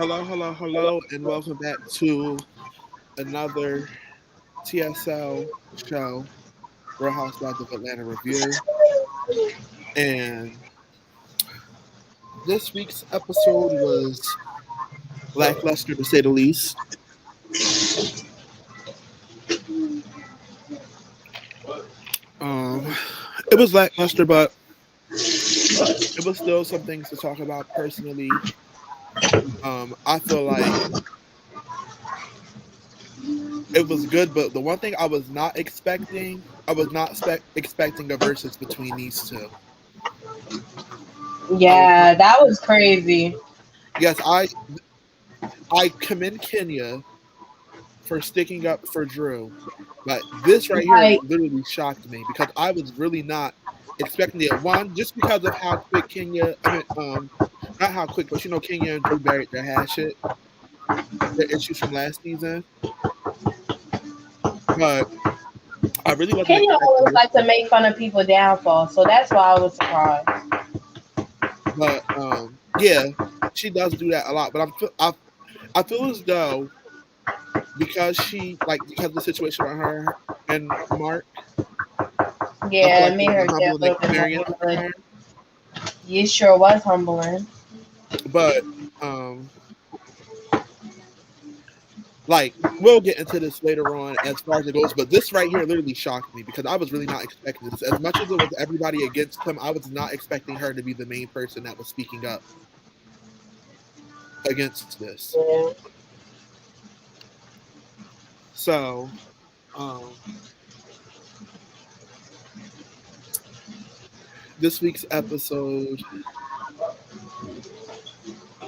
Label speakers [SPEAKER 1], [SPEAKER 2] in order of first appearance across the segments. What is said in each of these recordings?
[SPEAKER 1] Hello, hello, hello, and welcome back to another TSL show, Real Housewives of Atlanta review. And this week's episode was lackluster to say the least. Um, it was lackluster, but it was still some things to talk about personally. I feel like it was good, but the one thing I was not expecting a versus between these two. I was not.
[SPEAKER 2] Yeah, that was crazy.
[SPEAKER 1] Yes, I commend Kenya for sticking up for Drew, but this right here
[SPEAKER 2] Like,
[SPEAKER 1] literally shocked me because I was really not expecting it. One, just because of how quick not how quick, but Kenya and Drew buried their hash it, their issues from last season. But I really wasn't
[SPEAKER 2] Kenya
[SPEAKER 1] expecting
[SPEAKER 2] always
[SPEAKER 1] this.
[SPEAKER 2] like to make fun of people downfall, so that's why I was surprised.
[SPEAKER 1] But yeah, she does do that a lot. But I feel as though because of the situation with her and Mark, I feel
[SPEAKER 2] Yeah,
[SPEAKER 1] like
[SPEAKER 2] it
[SPEAKER 1] it
[SPEAKER 2] made
[SPEAKER 1] was
[SPEAKER 2] her
[SPEAKER 1] a
[SPEAKER 2] get a
[SPEAKER 1] humbling
[SPEAKER 2] little bit more
[SPEAKER 1] experience for
[SPEAKER 2] humbling.
[SPEAKER 1] her.
[SPEAKER 2] You sure was humbling.
[SPEAKER 1] But um, like we'll get into this later on as far as it goes. But this right here literally shocked me because I was really not expecting this. As much as it was everybody against him, I was not expecting her to be the main person that was speaking up against this.
[SPEAKER 2] Yeah.
[SPEAKER 1] So um, this week's episode,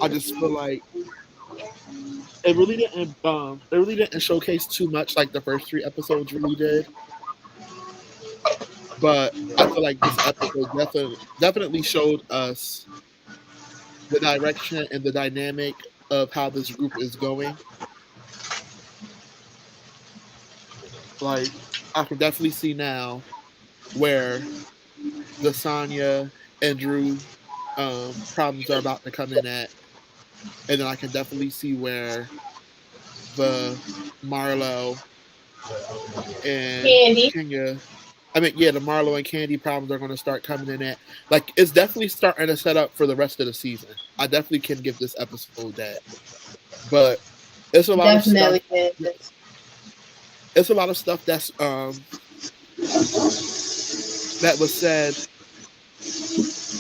[SPEAKER 1] I just feel like it really didn't showcase too much like the first three episodes really did. But I feel like this episode definitely showed us the direction and the dynamic of how this group is going. Like I can definitely see now where the Sonya and Drew problems are about to come in at, and then I can definitely see where the Marlo and
[SPEAKER 2] Candy.
[SPEAKER 1] Kenya. The Marlo and Kandi problems are going to start coming in at. Like, it's definitely starting to set up for the rest of the season. I definitely can give this episode that. But it's a lot of stuff.
[SPEAKER 2] Definitely is.
[SPEAKER 1] It's a lot of stuff that was said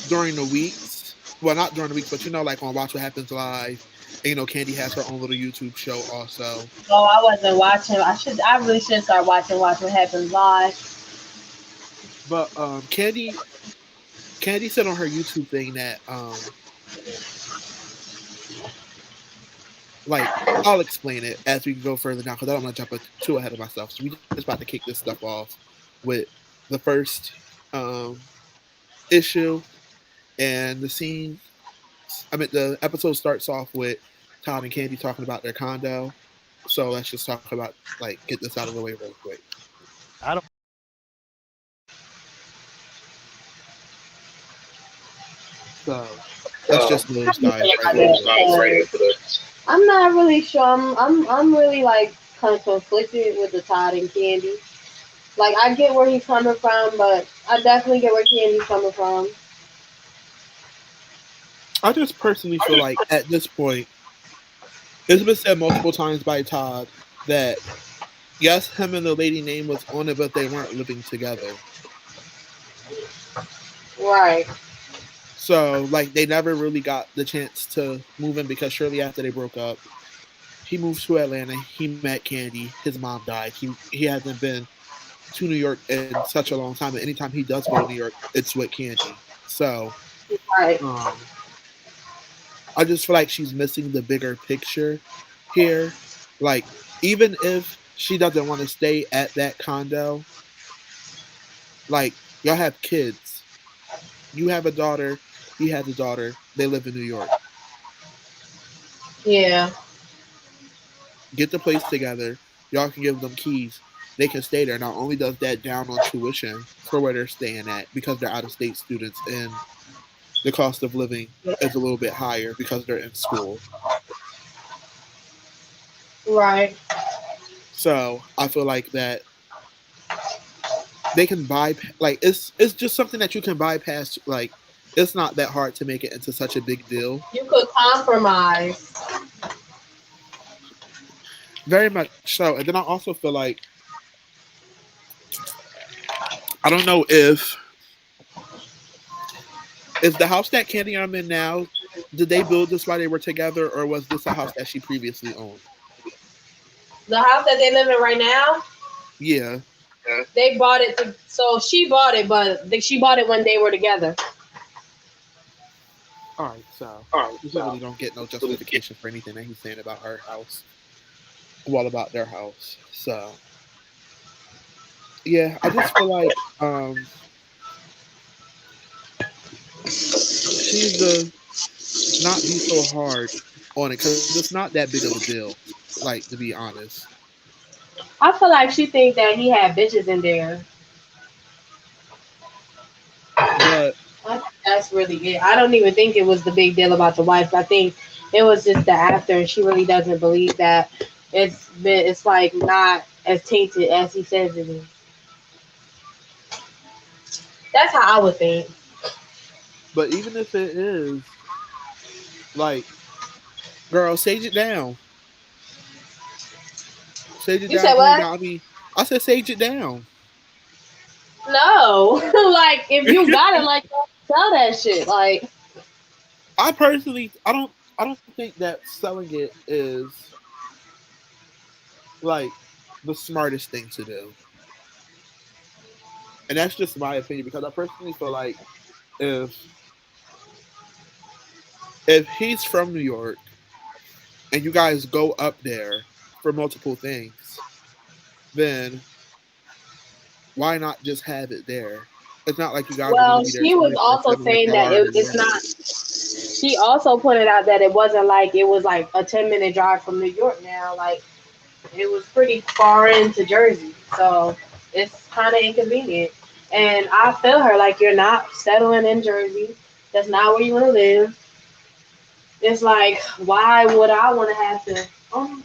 [SPEAKER 1] during the weeks. Well, not during the weeks, but like on Watch What Happens Live. And, Kandi has her own little YouTube show also.
[SPEAKER 2] Oh, I wasn't watching. I really should start watching Watch What Happens Live.
[SPEAKER 1] But Kandi said on her YouTube thing that like I'll explain it as we go further down because I don't want to jump too ahead of myself. So we just about to kick this stuff off with the first issue and the scene. The episode starts off with Todd and Kandi talking about their condo. So let's just talk about get this out of the way real quick.
[SPEAKER 3] I don't.
[SPEAKER 1] So let's just dive right into it.
[SPEAKER 2] I'm not really sure. I'm really like kind of conflicted with the Todd and Candy. Like I get where he's coming from, but I definitely get where Candy's coming from.
[SPEAKER 1] I just personally feel like at this point, it's been said multiple times by Todd that yes, him and the lady name was on it, but they weren't living together.
[SPEAKER 2] Right.
[SPEAKER 1] So they never really got the chance to move in because shortly after they broke up, he moved to Atlanta. He met Kandi. His mom died. He hasn't been to New York in such a long time. And anytime he does go to New York, it's with Kandi. So,
[SPEAKER 2] right.
[SPEAKER 1] I just feel like she's missing the bigger picture here. Like, even if she doesn't want to stay at that condo, like, y'all have kids. You have a daughter. He has a daughter. They live in New York.
[SPEAKER 2] Yeah.
[SPEAKER 1] Get the place together. Y'all can give them keys. They can stay there. Not only does that down on tuition for where they're staying at because they're out-of-state students and the cost of living is a little bit higher because they're in school.
[SPEAKER 2] Right.
[SPEAKER 1] So I feel like that they can bypass. Like it's just something that you can bypass. Like it's not that hard to make it into such a big deal.
[SPEAKER 2] You could compromise.
[SPEAKER 1] Very much so. And then I also feel like I don't know if the house that Candy I'm in now, did they build this while they were together, or was this a house that she previously owned?
[SPEAKER 2] The house that they live in right now,
[SPEAKER 1] Yeah.
[SPEAKER 2] they bought it. So she bought it, but she bought it when they were together.
[SPEAKER 1] All right. So we really don't get no justification for anything that he's saying about her house. Well, about their house. So yeah, I just feel like she needs to not be so hard on it because it's not that big of a deal. Like to be honest,
[SPEAKER 2] I feel like she thinks that he had bitches in there.
[SPEAKER 1] but
[SPEAKER 2] That's really it. I don't even think it was the big deal about the wife. I think it was just the after, and she really doesn't believe that it's like not as tainted as he says it is. That's how I would think.
[SPEAKER 1] even if it is, like, girl, sage it down. Sage it
[SPEAKER 2] You
[SPEAKER 1] down
[SPEAKER 2] said
[SPEAKER 1] if you ain't
[SPEAKER 2] what?
[SPEAKER 1] got me. I said sage it down.
[SPEAKER 2] No, like if you got it, like tell that shit. Like
[SPEAKER 1] I personally, I don't think that selling it is like the smartest thing to do, and that's just my opinion because I personally feel like if if he's from New York and you guys go up there for multiple things, then why not just have it there? It's not like you guys are going
[SPEAKER 2] well,
[SPEAKER 1] to be there
[SPEAKER 2] she was also
[SPEAKER 1] 24/7 like
[SPEAKER 2] saying
[SPEAKER 1] y'all
[SPEAKER 2] that
[SPEAKER 1] are in
[SPEAKER 2] it's
[SPEAKER 1] Atlanta.
[SPEAKER 2] not. She also pointed out that it wasn't like it was like a 10-minute drive from New York now. Like it was pretty far into Jersey, so it's kind of inconvenient. And I feel her. Like you're not settling in Jersey. That's not where you want to live. It's like why would I want to have to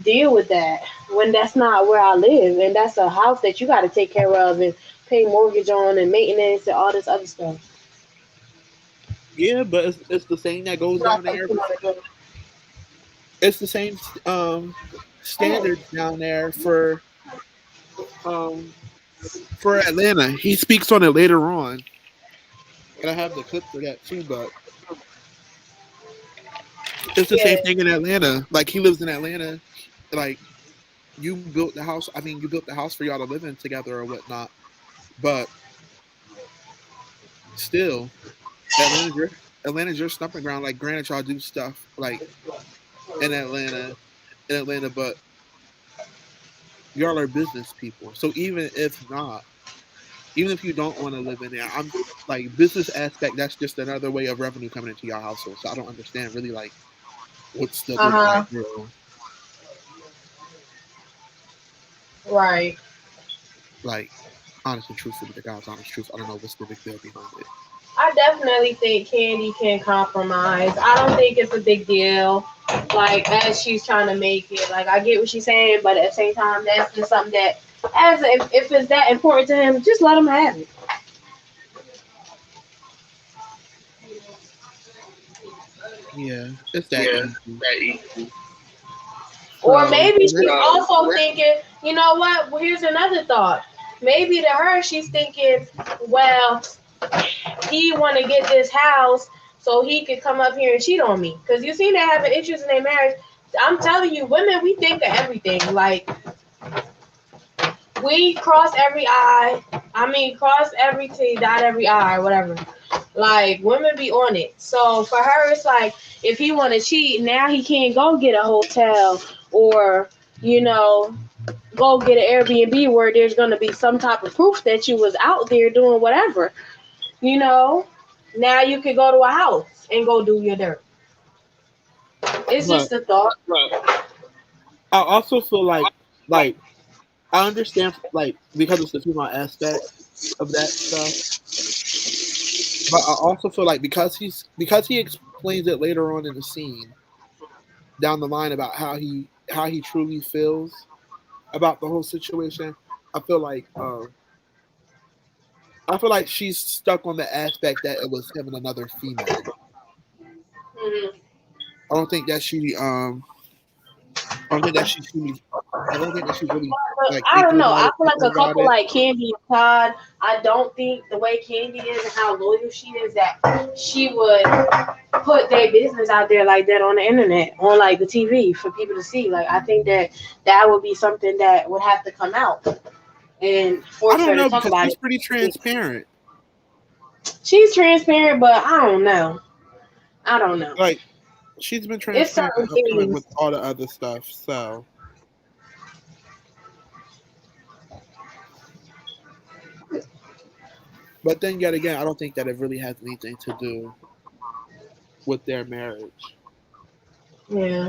[SPEAKER 2] deal with that when that's not where I live and that's a house that you got to take care of and pay mortgage on and maintenance and all this other stuff.
[SPEAKER 1] Yeah, but it's the same that goes
[SPEAKER 2] Not
[SPEAKER 1] down
[SPEAKER 2] something
[SPEAKER 1] there.
[SPEAKER 2] you want to do.
[SPEAKER 1] It's the same standards down there um for Atlanta. He speaks on it later on, and I have the clip for that too. But it's the same
[SPEAKER 2] Yeah.
[SPEAKER 1] thing in Atlanta. Like he lives in Atlanta. Like you built the house. I mean, you built the house for y'all to live in together or whatnot. But still, Atlanta's your Atlanta's your stumping ground. Like, granted, y'all do stuff like in Atlanta, but y'all are business people. So even if you don't want to live in there, I'm like business aspect. That's just another way of revenue coming into your household. So I don't understand really like what's the
[SPEAKER 2] Uh
[SPEAKER 1] big
[SPEAKER 2] huh.
[SPEAKER 1] deal.
[SPEAKER 2] Right.
[SPEAKER 1] Like, honest and truthfully, the God's honest truth. I don't know what's the big deal behind it.
[SPEAKER 2] I definitely think Candy can compromise. I don't think it's a big deal. Like as she's trying to make it. Like I get what she's saying, but at the same time, that's just something that, as if it's that important to him, just let him have it.
[SPEAKER 1] Yeah, it's that easy.
[SPEAKER 2] Or
[SPEAKER 1] So
[SPEAKER 2] maybe
[SPEAKER 1] and
[SPEAKER 2] she's
[SPEAKER 1] that,
[SPEAKER 2] also thinking, you know what? Well, here's another thought. Maybe to her, she's thinking, well, he want to get this house so he could come up here and cheat on me. Because you see, they having issues in their marriage. I'm telling you, women, we think of everything. Like we cross every I. I mean, cross every T, dot every I, or whatever. Like women be on it. So for her, it's like if he want to cheat, now he can't go get a hotel or you know go get an Airbnb where there's gonna be some type of proof that you was out there doing whatever. You know, now you could go to a house and go do your dirt. It's
[SPEAKER 1] but
[SPEAKER 2] just a thought.
[SPEAKER 1] I also feel like I understand like because it's the female aspect of that stuff, but I also feel like because he explains it later on in the scene down the line about how how he truly feels about the whole situation. I feel like she's stuck on the aspect that it was him and another female.
[SPEAKER 2] Mhm.
[SPEAKER 1] I don't think that she I don't think that she truly I don't think that she's really
[SPEAKER 2] But
[SPEAKER 1] like
[SPEAKER 2] I don't
[SPEAKER 1] thinking
[SPEAKER 2] know.
[SPEAKER 1] about
[SPEAKER 2] I
[SPEAKER 1] it,
[SPEAKER 2] feel like
[SPEAKER 1] thinking
[SPEAKER 2] a
[SPEAKER 1] about
[SPEAKER 2] couple
[SPEAKER 1] it.
[SPEAKER 2] like Kandi and Todd, I don't think the way Kandi is and how loyal she is that she would put their business out there like that on the internet, on like the TV for people to see. Like I think that that would be something that would have to come out and
[SPEAKER 1] I
[SPEAKER 2] force
[SPEAKER 1] don't
[SPEAKER 2] her to
[SPEAKER 1] know
[SPEAKER 2] talk
[SPEAKER 1] because
[SPEAKER 2] about
[SPEAKER 1] she's
[SPEAKER 2] it.
[SPEAKER 1] pretty transparent.
[SPEAKER 2] She's transparent, but I don't know. I don't know.
[SPEAKER 1] Like she's been
[SPEAKER 2] It's
[SPEAKER 1] transparent
[SPEAKER 2] certain
[SPEAKER 1] and upfront
[SPEAKER 2] things.
[SPEAKER 1] with all the other stuff. So, but then yet again, I don't think that it really has anything to do with their marriage.
[SPEAKER 2] Yeah.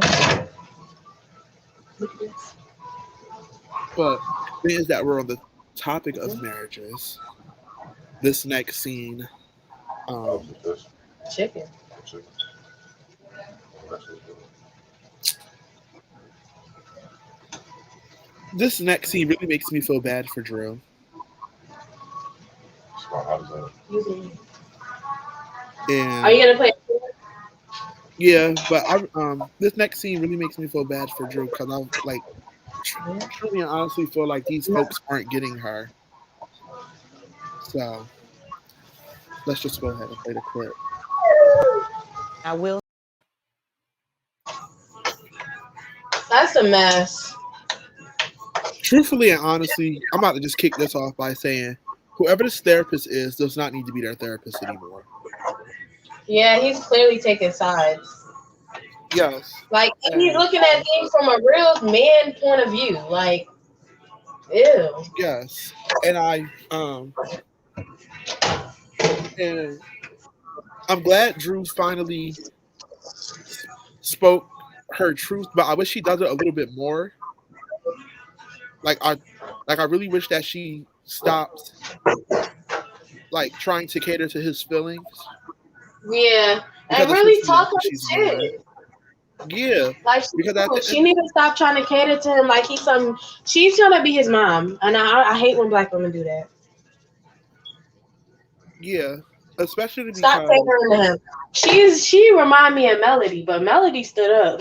[SPEAKER 1] But being is that we're on the topic of marriages, this next scene, um,
[SPEAKER 2] Chicken.
[SPEAKER 1] this next scene really makes me feel bad for Drew.
[SPEAKER 2] Are
[SPEAKER 1] And
[SPEAKER 2] you gonna play?
[SPEAKER 1] yeah, but this next scene really makes me feel bad for Drew because I like truly and honestly feel like these folks aren't getting her. So let's just go ahead and play the clip.
[SPEAKER 3] I will.
[SPEAKER 2] That's a mess.
[SPEAKER 1] Truthfully and honestly, I'm about to just kick this off by saying whoever this therapist is does not need to be their therapist anymore.
[SPEAKER 2] Yeah, he's clearly taking sides.
[SPEAKER 1] Yes.
[SPEAKER 2] Like he's
[SPEAKER 1] And
[SPEAKER 2] looking at things from a real man point of view. Like, ew.
[SPEAKER 1] yes. And and I'm glad Drew finally spoke her truth, but I wish she does it a little bit more. Like I really wish that she stops like trying to cater to his feelings
[SPEAKER 2] Yeah,
[SPEAKER 1] because
[SPEAKER 2] and
[SPEAKER 1] especially
[SPEAKER 2] really
[SPEAKER 1] that's
[SPEAKER 2] talk
[SPEAKER 1] what
[SPEAKER 2] her
[SPEAKER 1] she's doing.
[SPEAKER 2] shit.
[SPEAKER 1] Yeah,
[SPEAKER 2] Like
[SPEAKER 1] because at the
[SPEAKER 2] she
[SPEAKER 1] end,
[SPEAKER 2] need to stop trying to cater to him like he's some. She's trying to be his mom, and I hate when black women do that.
[SPEAKER 1] yeah, especially
[SPEAKER 2] Stop
[SPEAKER 1] because
[SPEAKER 2] catering to him. She remind me of Melody, but Melody stood up.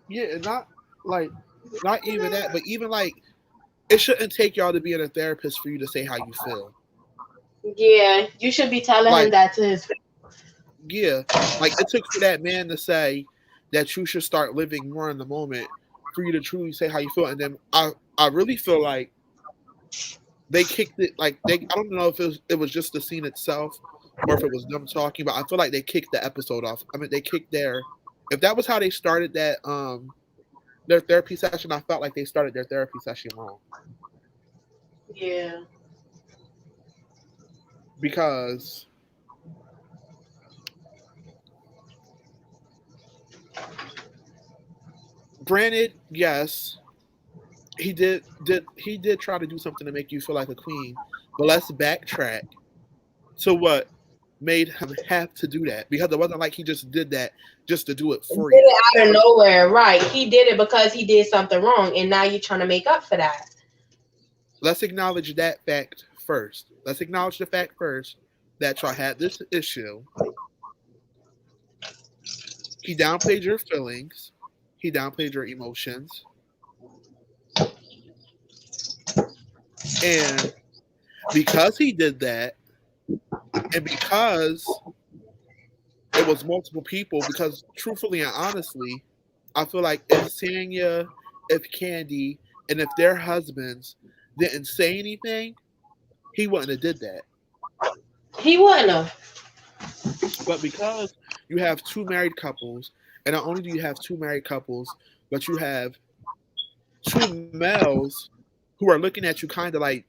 [SPEAKER 1] yeah, and like not even that, but even like it shouldn't take y'all to be in a therapist for you to say how you feel.
[SPEAKER 2] Yeah, you should be telling him
[SPEAKER 1] Like
[SPEAKER 2] that to his face.
[SPEAKER 1] yeah, like it took for that man to say that you should start living more in the moment for you to truly say how you feel, and then I really feel like they kicked it like they I don't know if it was just the scene itself or if it was them talking, but I feel like they kicked the episode off. I mean they kicked their if that was how they started that their therapy session, I felt like they started their therapy session wrong.
[SPEAKER 2] Yeah.
[SPEAKER 1] Because granted, yes, he did try to do something to make you feel like a queen, but let's backtrack to what made him have to do that because it wasn't like he just did that just to do it
[SPEAKER 2] Did
[SPEAKER 1] for you.
[SPEAKER 2] it out of nowhere, right? He did it because he did something wrong, and now you're trying to make up for that.
[SPEAKER 1] Let's acknowledge that fact first. Let's acknowledge the fact first that y'all had this issue. He downplayed your feelings. He downplayed your emotions. And because he did that, and because it was multiple people, because truthfully and honestly, I feel like if Sanya, if Kandi, and if their husbands didn't say anything, he wouldn't have did that.
[SPEAKER 2] He wouldn't have.
[SPEAKER 1] But because you have two married couples, and not only do you have two married couples, but you have two males who are looking at you kind of like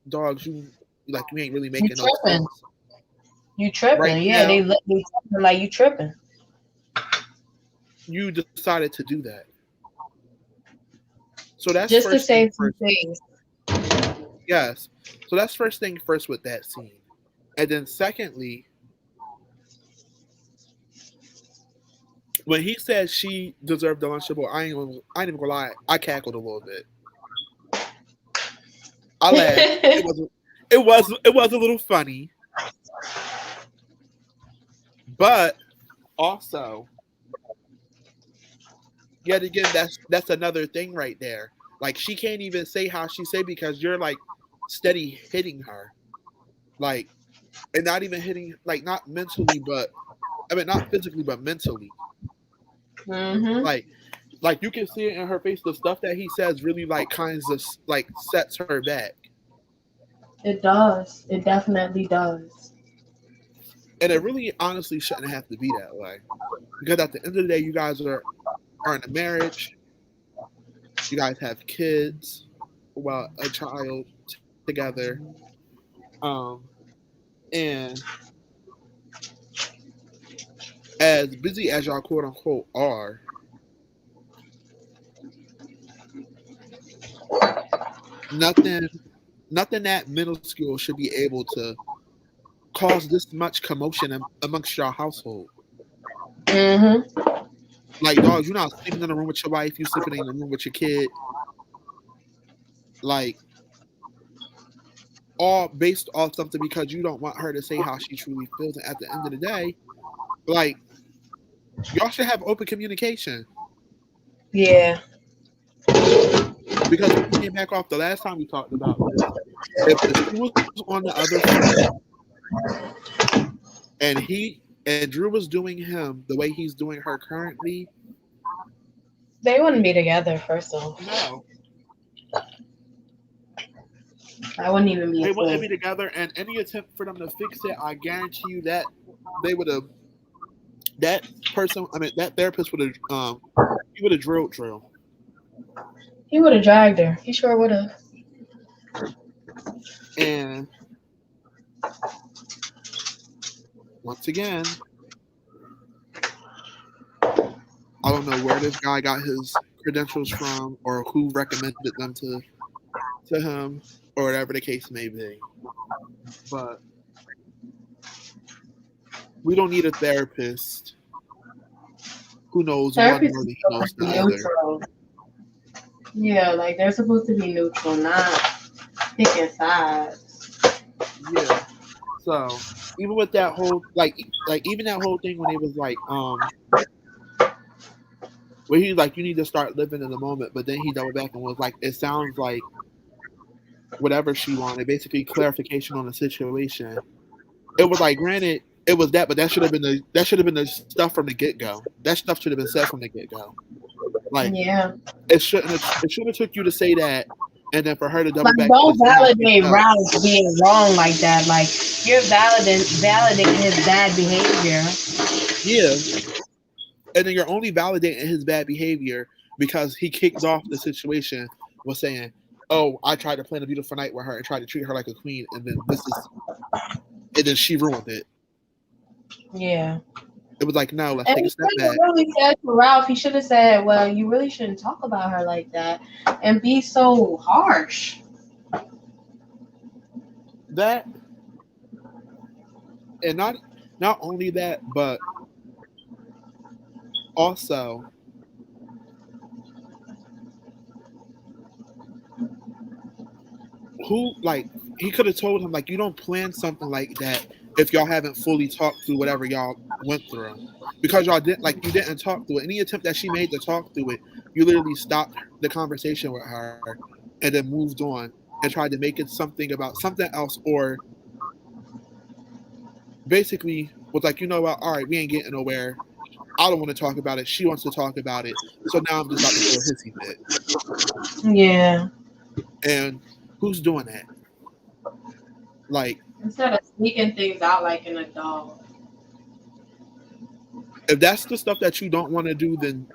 [SPEAKER 1] dogs. You ain't really
[SPEAKER 2] You
[SPEAKER 1] making no
[SPEAKER 2] tripping.
[SPEAKER 1] sense
[SPEAKER 2] You
[SPEAKER 1] right
[SPEAKER 2] tripping. Yeah,
[SPEAKER 1] now.
[SPEAKER 2] they telling him like you tripping.
[SPEAKER 1] You decided to do that, so that's
[SPEAKER 2] Just to
[SPEAKER 1] first thing
[SPEAKER 2] save some
[SPEAKER 1] first.
[SPEAKER 2] face.
[SPEAKER 1] Yes, so that's first thing first with that scene, and then secondly, when he said she deserved the Lunchable, I ain't even gonna lie, I cackled a little bit. I laughed. It was a little funny, but also, yet again, that's another thing right there. Like she can't even say how she say because you're like steady hitting her, like, and not even hitting, like, not mentally, but I mean not physically, but mentally.
[SPEAKER 2] Mhm.
[SPEAKER 1] Like you can see it in her face. The stuff that he says really like kinds of like sets her back,
[SPEAKER 2] It does. It definitely does.
[SPEAKER 1] and it really honestly shouldn't have to be that way. Because at the end of the day, you guys are in a marriage. You guys have kids, well, a child together, and as busy as y'all quote unquote are, nothing nothing that minuscule should be able to cause this much commotion amongst your household.
[SPEAKER 2] Mhm.
[SPEAKER 1] Like, dog, you're not sleeping in the room with your wife, you sleeping in the room with your kid. Like, all based off something because you don't want her to say how she truly feels. And at the end of the day, like, y'all should have open communication.
[SPEAKER 2] Yeah.
[SPEAKER 1] Because we came back off the last time we talked about this. If the shoe was on the other foot and Drew was doing him the way he's doing her currently,
[SPEAKER 2] They wouldn't be together, first off.
[SPEAKER 1] no.
[SPEAKER 2] That wouldn't even be
[SPEAKER 1] They
[SPEAKER 2] a
[SPEAKER 1] wouldn't be
[SPEAKER 2] thing.
[SPEAKER 1] together, and any attempt for them to fix it, I guarantee you that they would have. That person, I mean, that therapist would have. He would have drilled Drill.
[SPEAKER 2] He would have dragged her. He sure would have.
[SPEAKER 1] And once again, I don't know where this guy got his credentials from or who recommended them to him or whatever the case may be. But we don't need a therapist who knows one
[SPEAKER 2] Therapists
[SPEAKER 1] more
[SPEAKER 2] are
[SPEAKER 1] than he knows
[SPEAKER 2] supposed to
[SPEAKER 1] the
[SPEAKER 2] be
[SPEAKER 1] other.
[SPEAKER 2] neutral. Yeah, like they're supposed to be neutral, not picking sides.
[SPEAKER 1] Yeah. So even with that whole like even that whole thing when he was like where he's like you need to start living in the moment, but then he doubled back and was like it sounds like whatever she wanted, basically clarification on the situation. It was like granted it was that, but that should have been the stuff from the get go. That stuff should have been said from the get go. Like
[SPEAKER 2] Yeah.
[SPEAKER 1] it should have took you to say that, and then for her to double
[SPEAKER 2] Like
[SPEAKER 1] back
[SPEAKER 2] don't
[SPEAKER 1] and say how she
[SPEAKER 2] validate
[SPEAKER 1] felt.
[SPEAKER 2] Ralph being wrong like that. Like you're validating his bad behavior.
[SPEAKER 1] Yeah, and then you're only validating his bad behavior because he kicked off the situation with saying, "Oh, I tried to plan a beautiful night with her and tried to treat her like a queen, and then she ruined it."
[SPEAKER 2] Yeah.
[SPEAKER 1] It was like, no, let's
[SPEAKER 2] And
[SPEAKER 1] take
[SPEAKER 2] he
[SPEAKER 1] a step
[SPEAKER 2] should have
[SPEAKER 1] back.
[SPEAKER 2] really said to Ralph, he should have said, well, you really shouldn't talk about her like that and be so harsh.
[SPEAKER 1] That, and not only that, but also who like he could have told him like you don't plan something like that if y'all haven't fully talked through whatever y'all went through, because y'all didn't you didn't talk through it. Any attempt that she made to talk through it, you literally stopped the conversation with her and then moved on and tried to make it something about something else, or basically was like, you know what, all right, we ain't getting nowhere. I don't want to talk about it. She wants to talk about it. So now I'm just about to throw a hissy fit.
[SPEAKER 2] Yeah.
[SPEAKER 1] And who's doing that? Like,
[SPEAKER 2] Instead of sneaking things out like an adult.
[SPEAKER 1] if that's the stuff that you don't want to do, then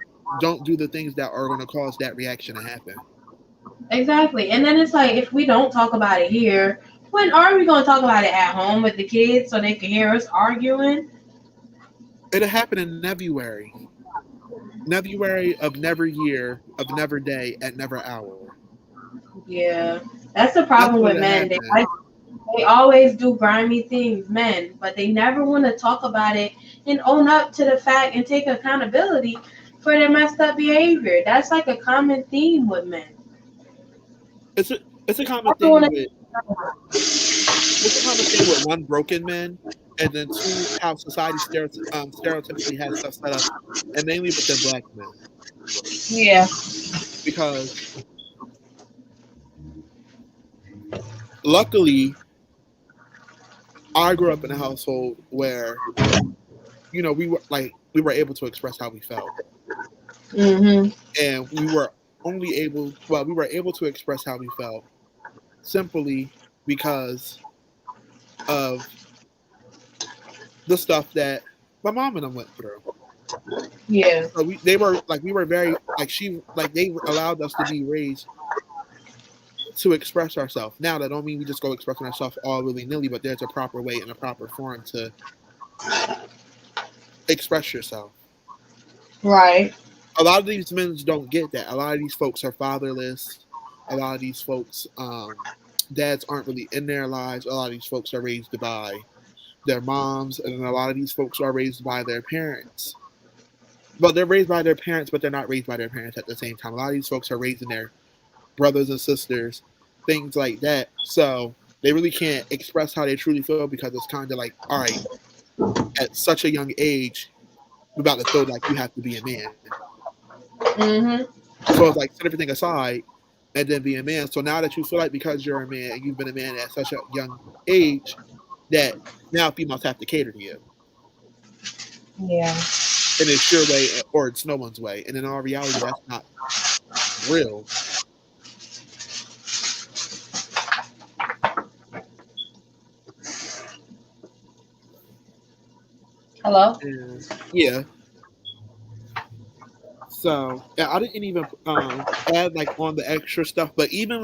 [SPEAKER 1] don't do the things that are going to cause that reaction to happen.
[SPEAKER 2] Exactly. And then it's like, if we don't talk about it here, when are we going to talk about it at home with the kids so they can hear us arguing?
[SPEAKER 1] It'll happen in February. February of never year, of never day, at never hour.
[SPEAKER 2] Yeah. That's the problem with
[SPEAKER 1] That's
[SPEAKER 2] men.
[SPEAKER 1] what
[SPEAKER 2] They
[SPEAKER 1] it
[SPEAKER 2] They always do grimy things, men, but they never want to talk about it and own up to the fact and take accountability for their messed up behavior. That's like a common theme with men.
[SPEAKER 1] It's a it's a common
[SPEAKER 2] Never
[SPEAKER 1] thing
[SPEAKER 2] wanna-
[SPEAKER 1] with it's a common thing with one broken men, and then two how society stereotypically has stuff set up, and mainly within black men
[SPEAKER 2] Yeah.
[SPEAKER 1] because luckily I grew up in a household where we were able to express how we felt,
[SPEAKER 2] Mhm.
[SPEAKER 1] and we were able to express how we felt simply because of the stuff that my mom and them went through.
[SPEAKER 2] Yeah.
[SPEAKER 1] So they were like we were very like they allowed us to be raised to express ourselves. Now that don't mean we just go expressing ourselves all willy nilly, but there's a proper way and a proper form to express yourself.
[SPEAKER 2] Right.
[SPEAKER 1] A lot of these men don't get that. A lot of these folks are fatherless. A lot of these folks, dads aren't really in their lives. A lot of these folks are raised by their moms, and a lot of these folks are raised by their parents. Well, they're raised by their parents, but they're not raised by their parents at the same time. A lot of these folks are raising their brothers and sisters, things like that. So they really can't express how they truly feel because it's kind of like, all right, at such a young age, we're about to feel like you have to be a man.
[SPEAKER 2] Mhm.
[SPEAKER 1] So it's like set everything aside and then be a man. So now that you feel like because you're a man and you've been a man at such a young age, that now females have to cater to you.
[SPEAKER 2] Yeah.
[SPEAKER 1] And it's your way or it's no one's way. And in all reality, that's not real.
[SPEAKER 2] Hello.
[SPEAKER 1] And yeah. So yeah, I didn't even add like on the extra stuff, but even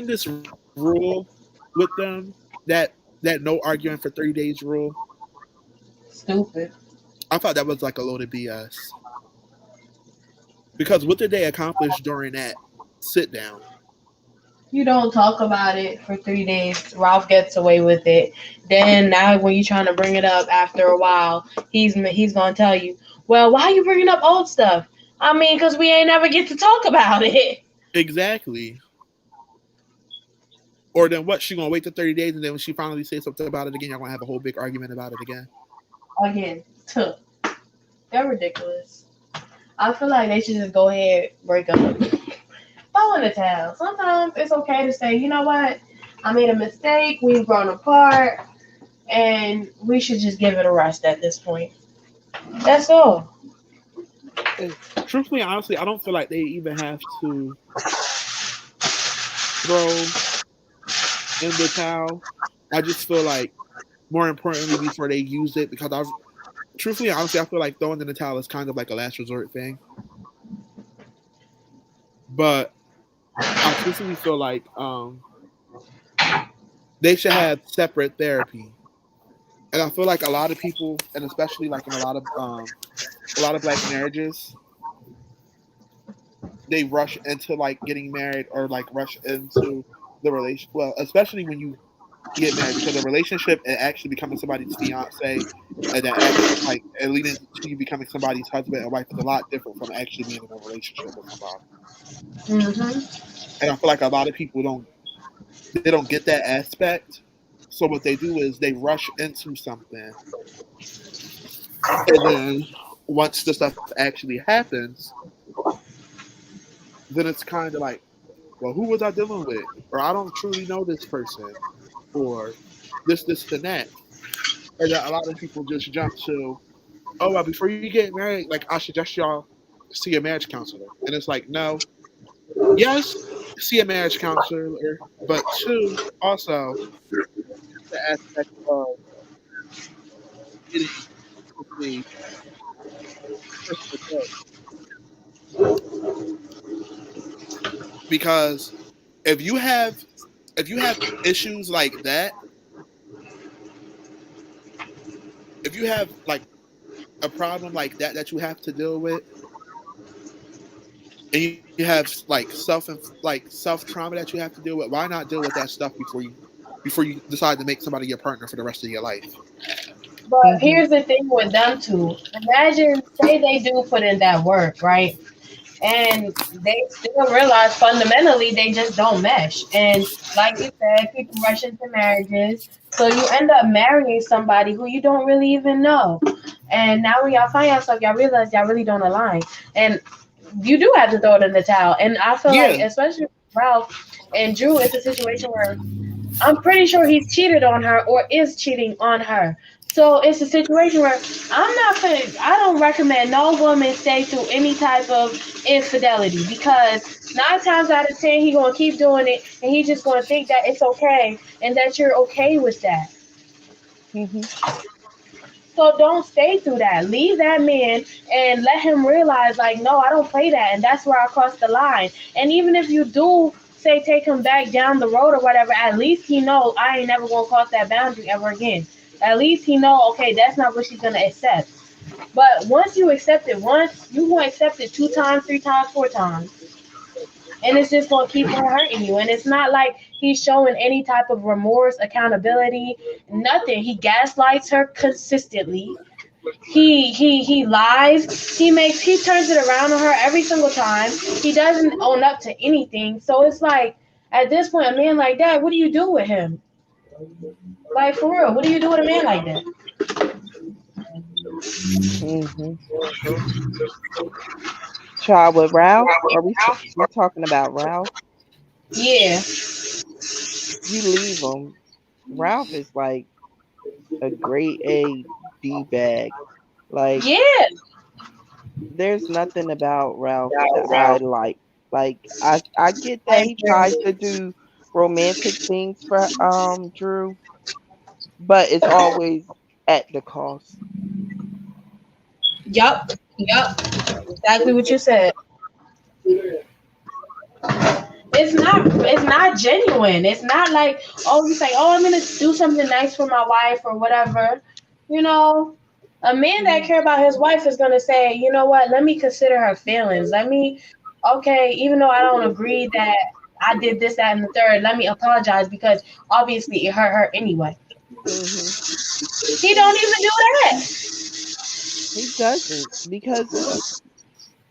[SPEAKER 1] this rule with them that no arguing for 3 days rule,
[SPEAKER 2] Stupid.
[SPEAKER 1] I thought that was like a load of BS. Because what did they accomplish during that sit down?
[SPEAKER 2] You don't talk about it for 3 days. Ralph gets away with it. Then now, when you're trying to bring it up after a while, he's gonna tell you, "Well, why are you bringing up old stuff?" I mean, because we ain't never get to talk about it
[SPEAKER 1] Exactly. Or then what? She gonna wait till 30 days, and then when she finally says something about it again, y'all gonna have a whole big argument about it again.
[SPEAKER 2] again. Tuh. They're ridiculous. I feel like they should just go ahead, break up, throw in the towel. Sometimes it's okay to say, you know what, I made a mistake. We've grown apart, and we should just give it a rest at this point. That's all.
[SPEAKER 1] And truthfully, honestly, I don't feel like they even have to throw in the towel. I just feel like more importantly before they use it, because I truthfully, honestly, I feel like throwing in the towel is kind of like a last resort thing. But I truthfully feel like they should have separate therapy. And I feel like a lot of people, and especially like in a lot of black marriages, they rush into like getting married or like rush into the relation. Well, especially when you get married, because a relationship and actually becoming somebody's fiance, and that actually like and leading to you becoming somebody's husband and wife is a lot different from actually being in a relationship with somebody.
[SPEAKER 2] Mm-hmm.
[SPEAKER 1] And I feel like a lot of people don't get that aspect. So what they do is they rush into something, and then once the stuff actually happens, then it's kind of like, well, who was I dealing with? Or I don't truly know this person, or this, and that. And a lot of people just jump to, oh, well, before you get married, like I suggest y'all see a marriage counselor. And it's like, no, yes, see a marriage counselor, but two, also the aspect of getting a personal growth. Because if you have if you have issues like that, if you have like a problem like that you have to deal with, and you have like self trauma that you have to deal with, why not deal with that stuff before you before you decide to make somebody your partner for the rest of your life.
[SPEAKER 2] But here's the thing with them two. Imagine, say they do put in that work, right? And they still realize fundamentally they just don't mesh. And like you said, people rush into marriages. So you end up marrying somebody who you don't really even know. And now when y'all find yourself, y'all realize y'all really don't align. And you do have to throw it in the towel. And I feel like,
[SPEAKER 1] Yeah,
[SPEAKER 2] especially Ralph and Drew, it's a situation where I'm pretty sure he's cheated on her or is cheating on her. So it's a situation where I don't recommend no woman stay through any type of infidelity because 9 times out of 10 he gonna keep doing it and he just gonna think that it's okay and that you're okay with that. So don't stay through that. Leave that man and let him realize, like, no, I don't play that, and that's where I crossed the line. And even if you do say take him back down the road or whatever, at least he know I ain't never gonna cross that boundary ever again. At least he know, okay, that's not what she's gonna accept. But once you accept it once, you gonna accept it 2 times, 3 times, 4 times. And it's just gonna keep on hurting you. And it's not like he's showing any type of remorse, accountability, nothing. He gaslights her consistently. He lies. He turns it around on her every single time. He doesn't own up to anything. So it's like at this point, a man like that, what do you do with him? Like for real, what do you do with a man like that?
[SPEAKER 3] Child with Ralph? Are we talking about Ralph?
[SPEAKER 2] Yeah.
[SPEAKER 3] You leave him. Ralph is like a grade A D bag. Like
[SPEAKER 2] Yeah.
[SPEAKER 3] there's nothing about Ralph that I like. Like I get that he tries to do romantic things for Drew, but it's always at the cost.
[SPEAKER 2] Yup. Yup. Exactly what you said. It's not genuine. It's not like, oh, you say, oh, I'm gonna do something nice for my wife or whatever. You know, a man that care about his wife is gonna say, you know what, let me consider her feelings. Okay, even though I don't agree that I did this, that, and the third, let me apologize because obviously it hurt her anyway. He don't even do that.
[SPEAKER 3] He doesn't because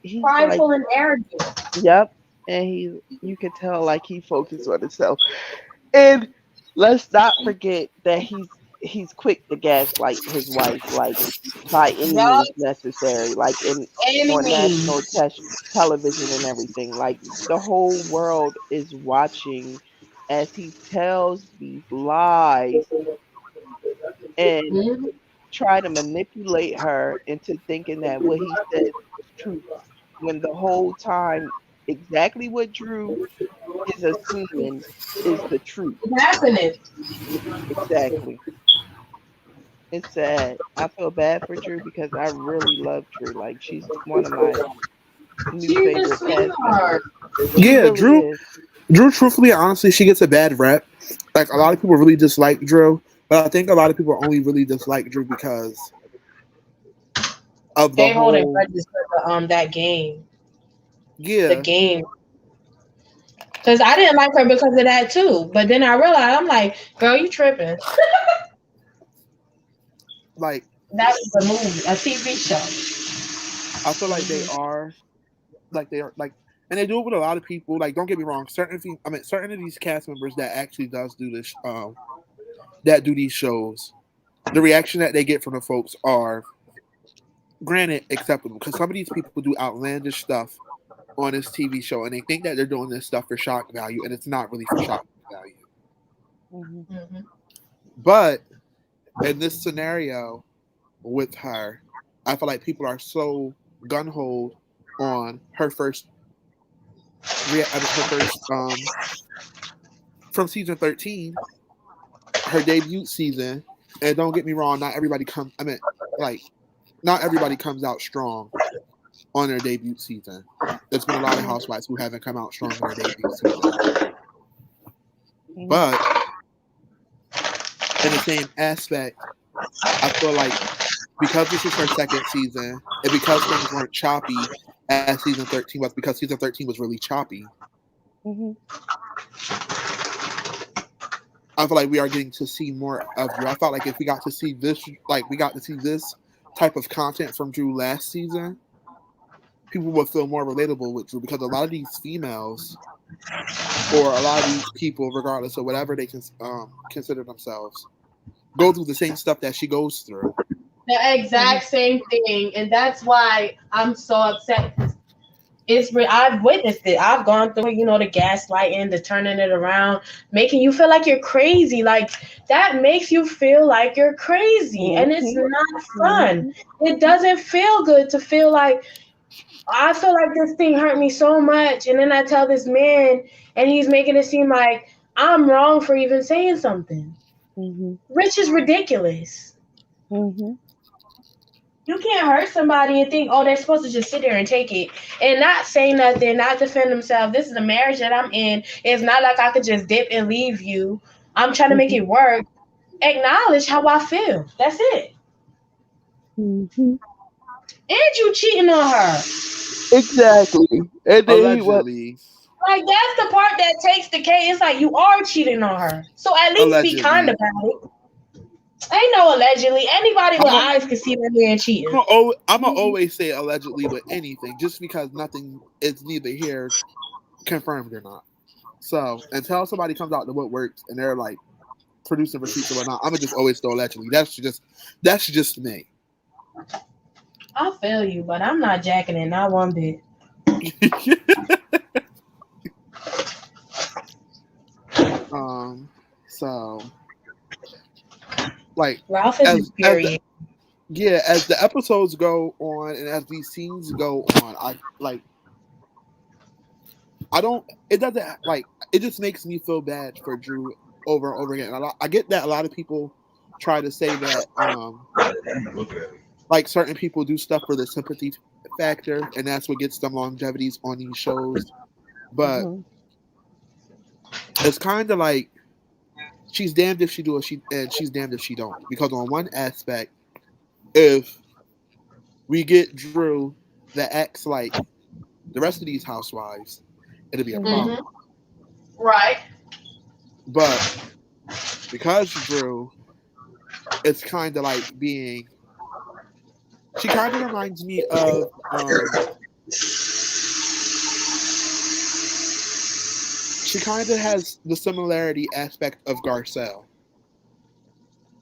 [SPEAKER 3] he's
[SPEAKER 2] Prideful
[SPEAKER 3] like,
[SPEAKER 2] and arrogant.
[SPEAKER 3] yep, and you could tell like he focused on himself. And let's not forget that he's quick to gaslight his wife, like by any
[SPEAKER 2] Yup.
[SPEAKER 3] means necessary, like in
[SPEAKER 2] Any
[SPEAKER 3] on national
[SPEAKER 2] means.
[SPEAKER 3] television and everything. Like the whole world is watching as he tells these lies and
[SPEAKER 2] Mhm.
[SPEAKER 3] try to manipulate her into thinking that what he says is true when the whole time exactly what Drew is assuming is the truth.
[SPEAKER 2] It's happening.
[SPEAKER 3] Exactly. It's sad. I feel bad for Drew because I really love Drew. Like she's one of my new
[SPEAKER 2] She's a
[SPEAKER 3] favorite cast
[SPEAKER 2] sweetheart.
[SPEAKER 3] members. She
[SPEAKER 1] yeah.
[SPEAKER 3] really
[SPEAKER 1] Drew,
[SPEAKER 3] is.
[SPEAKER 1] Drew. Truthfully, honestly, she gets a bad rep. Like a lot of people really dislike Drew, but I think a lot of people only really dislike Drew because of the
[SPEAKER 2] They holding
[SPEAKER 1] whole.
[SPEAKER 2] grudges for that game. The
[SPEAKER 1] Yeah,
[SPEAKER 2] game. Because I didn't like her because of that too. But then I realized I'm like, girl, you tripping.
[SPEAKER 1] like
[SPEAKER 2] That was a movie, a TV show.
[SPEAKER 1] I feel like
[SPEAKER 3] Hmm.
[SPEAKER 1] they are like, and they do it with a lot of people. Like, don't get me wrong, certain of these cast members that actually does do this, that do these shows, the reaction that they get from the folks are, granted, acceptable because some of these people do outlandish stuff on this TV show, and they think that they're doing this stuff for shock value, and it's not really for shock value.
[SPEAKER 3] Hmm.
[SPEAKER 2] Hmm.
[SPEAKER 1] But in this scenario with her, I feel like people are so gun ho on her first from season 13, her debut season. And don't get me wrong, not everybody comes. I mean, like, not everybody comes out strong on their debut season. There's been a lot of housewives who haven't come out strong on their debut season.
[SPEAKER 3] Hmm.
[SPEAKER 1] But in the same aspect, I feel like because this is her second season, and because things weren't choppy as season 13 was, because season 13 was really choppy,
[SPEAKER 3] Hmm.
[SPEAKER 1] I feel like we are getting to see more of Drew. I felt like if we got to see this, like we got to see this type of content from Drew last season, people would feel more relatable with Drew because a lot of these females or a lot of these people, regardless of whatever they can consider themselves, go through the same stuff that she goes through.
[SPEAKER 2] The exact same thing, and that's why I'm so upset. I've witnessed it. I've gone through, the gaslighting, the turning it around, making you feel like you're crazy. Like that makes you feel like you're crazy, and it's not fun. It doesn't feel good to feel like I feel like this thing hurt me so much, and then I tell this man, and he's making it seem like I'm wrong for even saying something. Which is ridiculous. You can't hurt somebody and think, oh, they're supposed to just sit there and take it and not say nothing, not defend themselves. This is a marriage that I'm in. It's not like I could just dip and leave you. I'm trying to make it work. Acknowledge how I feel. That's it. And you cheating on her.
[SPEAKER 3] Exactly. And then
[SPEAKER 1] Allegedly.
[SPEAKER 2] Like, that's the part that takes the cake. It's like you are cheating on her. So at least be kind about it. Ain't no allegedly. Anybody with eyes can see that man cheating.
[SPEAKER 1] I'm gonna always say allegedly with anything, just because nothing is neither here confirmed or not. So until somebody comes out the woodworks and they're like producing receipts or whatnot, I'm gonna just always throw allegedly. That's just me.
[SPEAKER 2] I feel you, but I'm not jacking it not one bit.
[SPEAKER 1] So like
[SPEAKER 2] Ralph is period.
[SPEAKER 1] As the episodes go on and as these scenes go on, it just makes me feel bad for Drew over and over again. I get that a lot of people try to say that like certain people do stuff for the sympathy factor, and that's what gets them longevities on these shows. But it's kind of like she's damned if she do and she's damned if she don't. Because on one aspect, if we get Drew that acts like the rest of these housewives, it'll be a problem.
[SPEAKER 2] Right.
[SPEAKER 1] But because Drew, it's kind of like being. She kind of reminds me of. She kind of has the similarity aspect of Garcelle.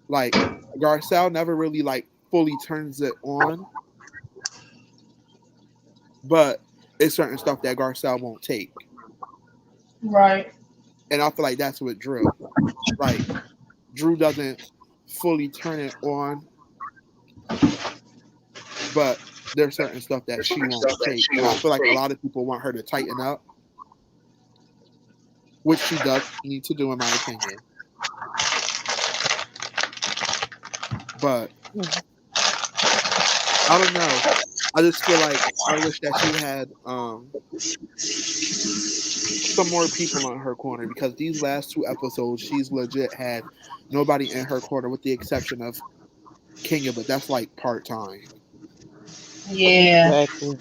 [SPEAKER 1] Like Garcelle never really like fully turns it on, but it's certain stuff that Garcelle won't take.
[SPEAKER 2] Right.
[SPEAKER 1] And I feel like that's with Drew. Like Drew doesn't fully turn it on, but there's certain stuff that she won't take. And I feel like a lot of people want her to tighten up, which she does need to do, in my opinion. But I don't know. I just feel like I wish that she had some more people on her corner, because these last two episodes, she's legit had nobody in her corner with the exception of Kenya, but that's like part-time.
[SPEAKER 2] Yeah.
[SPEAKER 3] Exactly.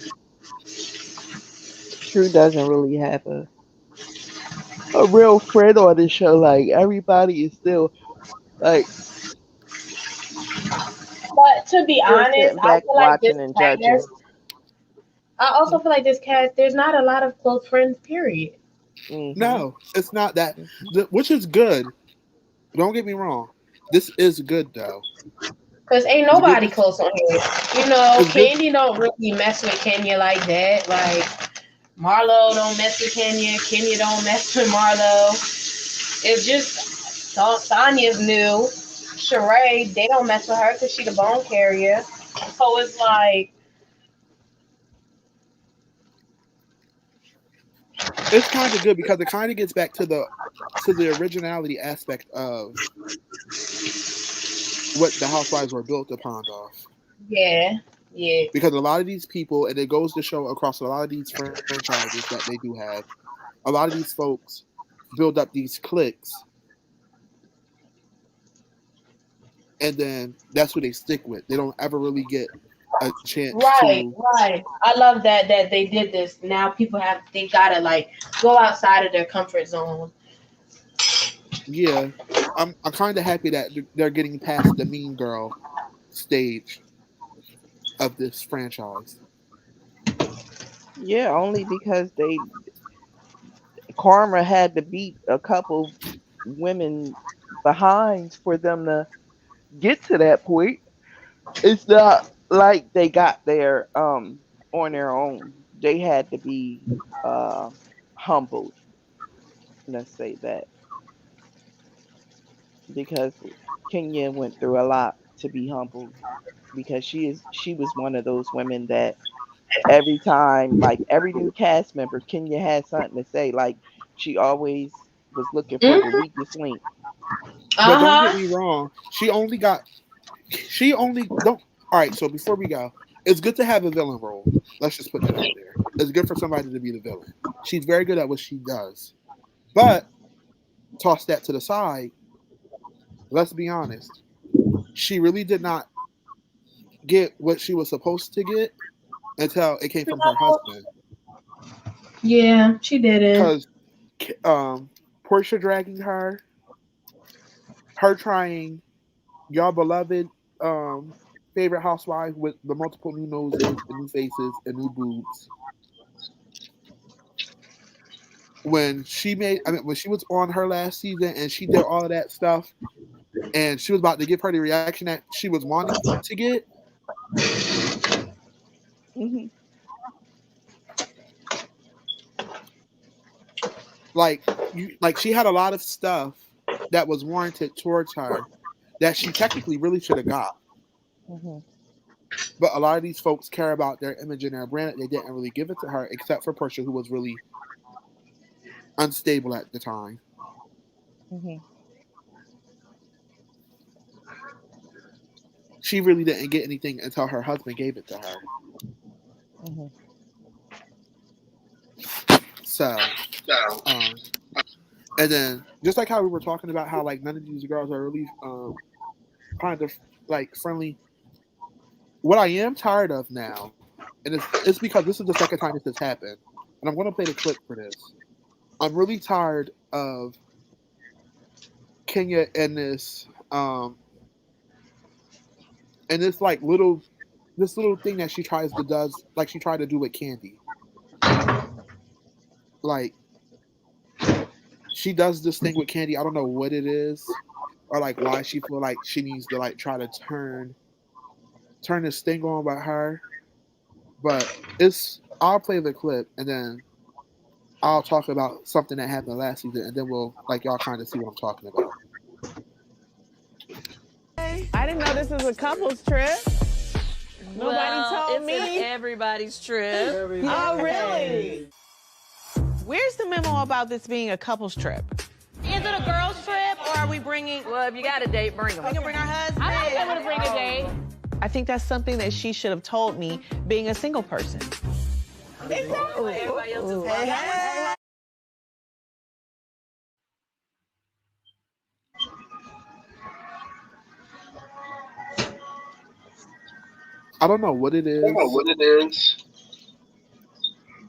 [SPEAKER 3] Drew doesn't really have a real friend on the show. Like everybody is still like.
[SPEAKER 2] But to be honest, I feel like this
[SPEAKER 3] and
[SPEAKER 2] cast,
[SPEAKER 3] judging.
[SPEAKER 2] I also feel like this cast, there's not a lot of close friends, period.
[SPEAKER 1] No, it's not that, which is good. Don't get me wrong. This is good, though.
[SPEAKER 2] Because ain't nobody close on here. Kandi don't really mess with Kenya like that. Like, Marlo don't mess with Kenya. Kenya don't mess with Marlo. It's just Sonya's new. Sheree, they don't mess with her because she the bone carrier. So it's like,
[SPEAKER 1] it's kind of good because it kind of gets back to the originality aspect of what the Housewives were built upon of.
[SPEAKER 2] Yeah.
[SPEAKER 1] Because a lot of these people, and it goes to show across a lot of these franchises that they do have, a lot of these folks build up these cliques, and then that's what they stick with. They don't ever really get a chance
[SPEAKER 2] Right. I love that they did this. Now people they gotta like go outside of their comfort zone.
[SPEAKER 1] Yeah, I'm kind of happy that they're getting past the mean girl stage of this franchise.
[SPEAKER 3] Yeah, only because they Karma had to beat a couple women behind for them to get to that point. It's not like they got there on their own. They had to be uh humbled, let's say that, because Kenya went through a lot to be humbled, because she was one of those women that every time, like every new cast member, Kenya had something to say. Like she always was looking for the
[SPEAKER 2] Mm-hmm.
[SPEAKER 3] weakest link.
[SPEAKER 1] But don't get
[SPEAKER 2] Uh-huh.
[SPEAKER 1] me wrong, she only don't. All right, so before we go, it's good to have a villain role. Let's just put that out there. It's good for somebody to be the villain. She's very good at what she does. But toss that to the side. Let's be honest. She really did not get what she was supposed to get until it came from her husband.
[SPEAKER 2] Yeah, she didn't.
[SPEAKER 1] Because Portia dragging her trying y'all beloved favorite housewife with the multiple new noses and new faces and new boobs. When she was on her last season and she did all of that stuff and she was about to give her the reaction that she was wanting to get,
[SPEAKER 3] Hmm.
[SPEAKER 1] like she had a lot of stuff that was warranted towards her that she technically really should have got.
[SPEAKER 3] Hmm.
[SPEAKER 1] But a lot of these folks care about their image and their brand that they didn't really give it to her, except for Portia, who was really unstable at the time.
[SPEAKER 3] Hmm.
[SPEAKER 1] She really didn't get anything until her husband gave it to her.
[SPEAKER 3] Hmm.
[SPEAKER 1] So, um, and then just like how we were talking about how like none of these girls are really kind of like friendly. What I am tired of now, and it's because this is the second time this has happened, and I'm going to play the clip for this. I'm really tired of Kenya and this little thing that she tries to does like she tried to do with Kandi. Like she does this thing with Kandi. I don't know what it is or like why she feel like she needs to like try to turn this thing on by her. But it's I'll play the clip and then I'll talk about something that happened last season and then we'll like y'all kind of see what I'm talking about.
[SPEAKER 4] I didn't know this was a couples trip. Nobody told me.
[SPEAKER 5] Everybody's trip.
[SPEAKER 4] Oh, really? Where's the memo about this being a couples trip?
[SPEAKER 5] Is it a girls' trip or are we bringing? Well, if you got a date, bring them.
[SPEAKER 4] We can bring our husband.
[SPEAKER 5] I'm not able to bring a date.
[SPEAKER 4] I think that's something that she should have told me, being a single person.
[SPEAKER 5] Exactly. Everybody else is
[SPEAKER 4] Hey.
[SPEAKER 1] I don't know what it is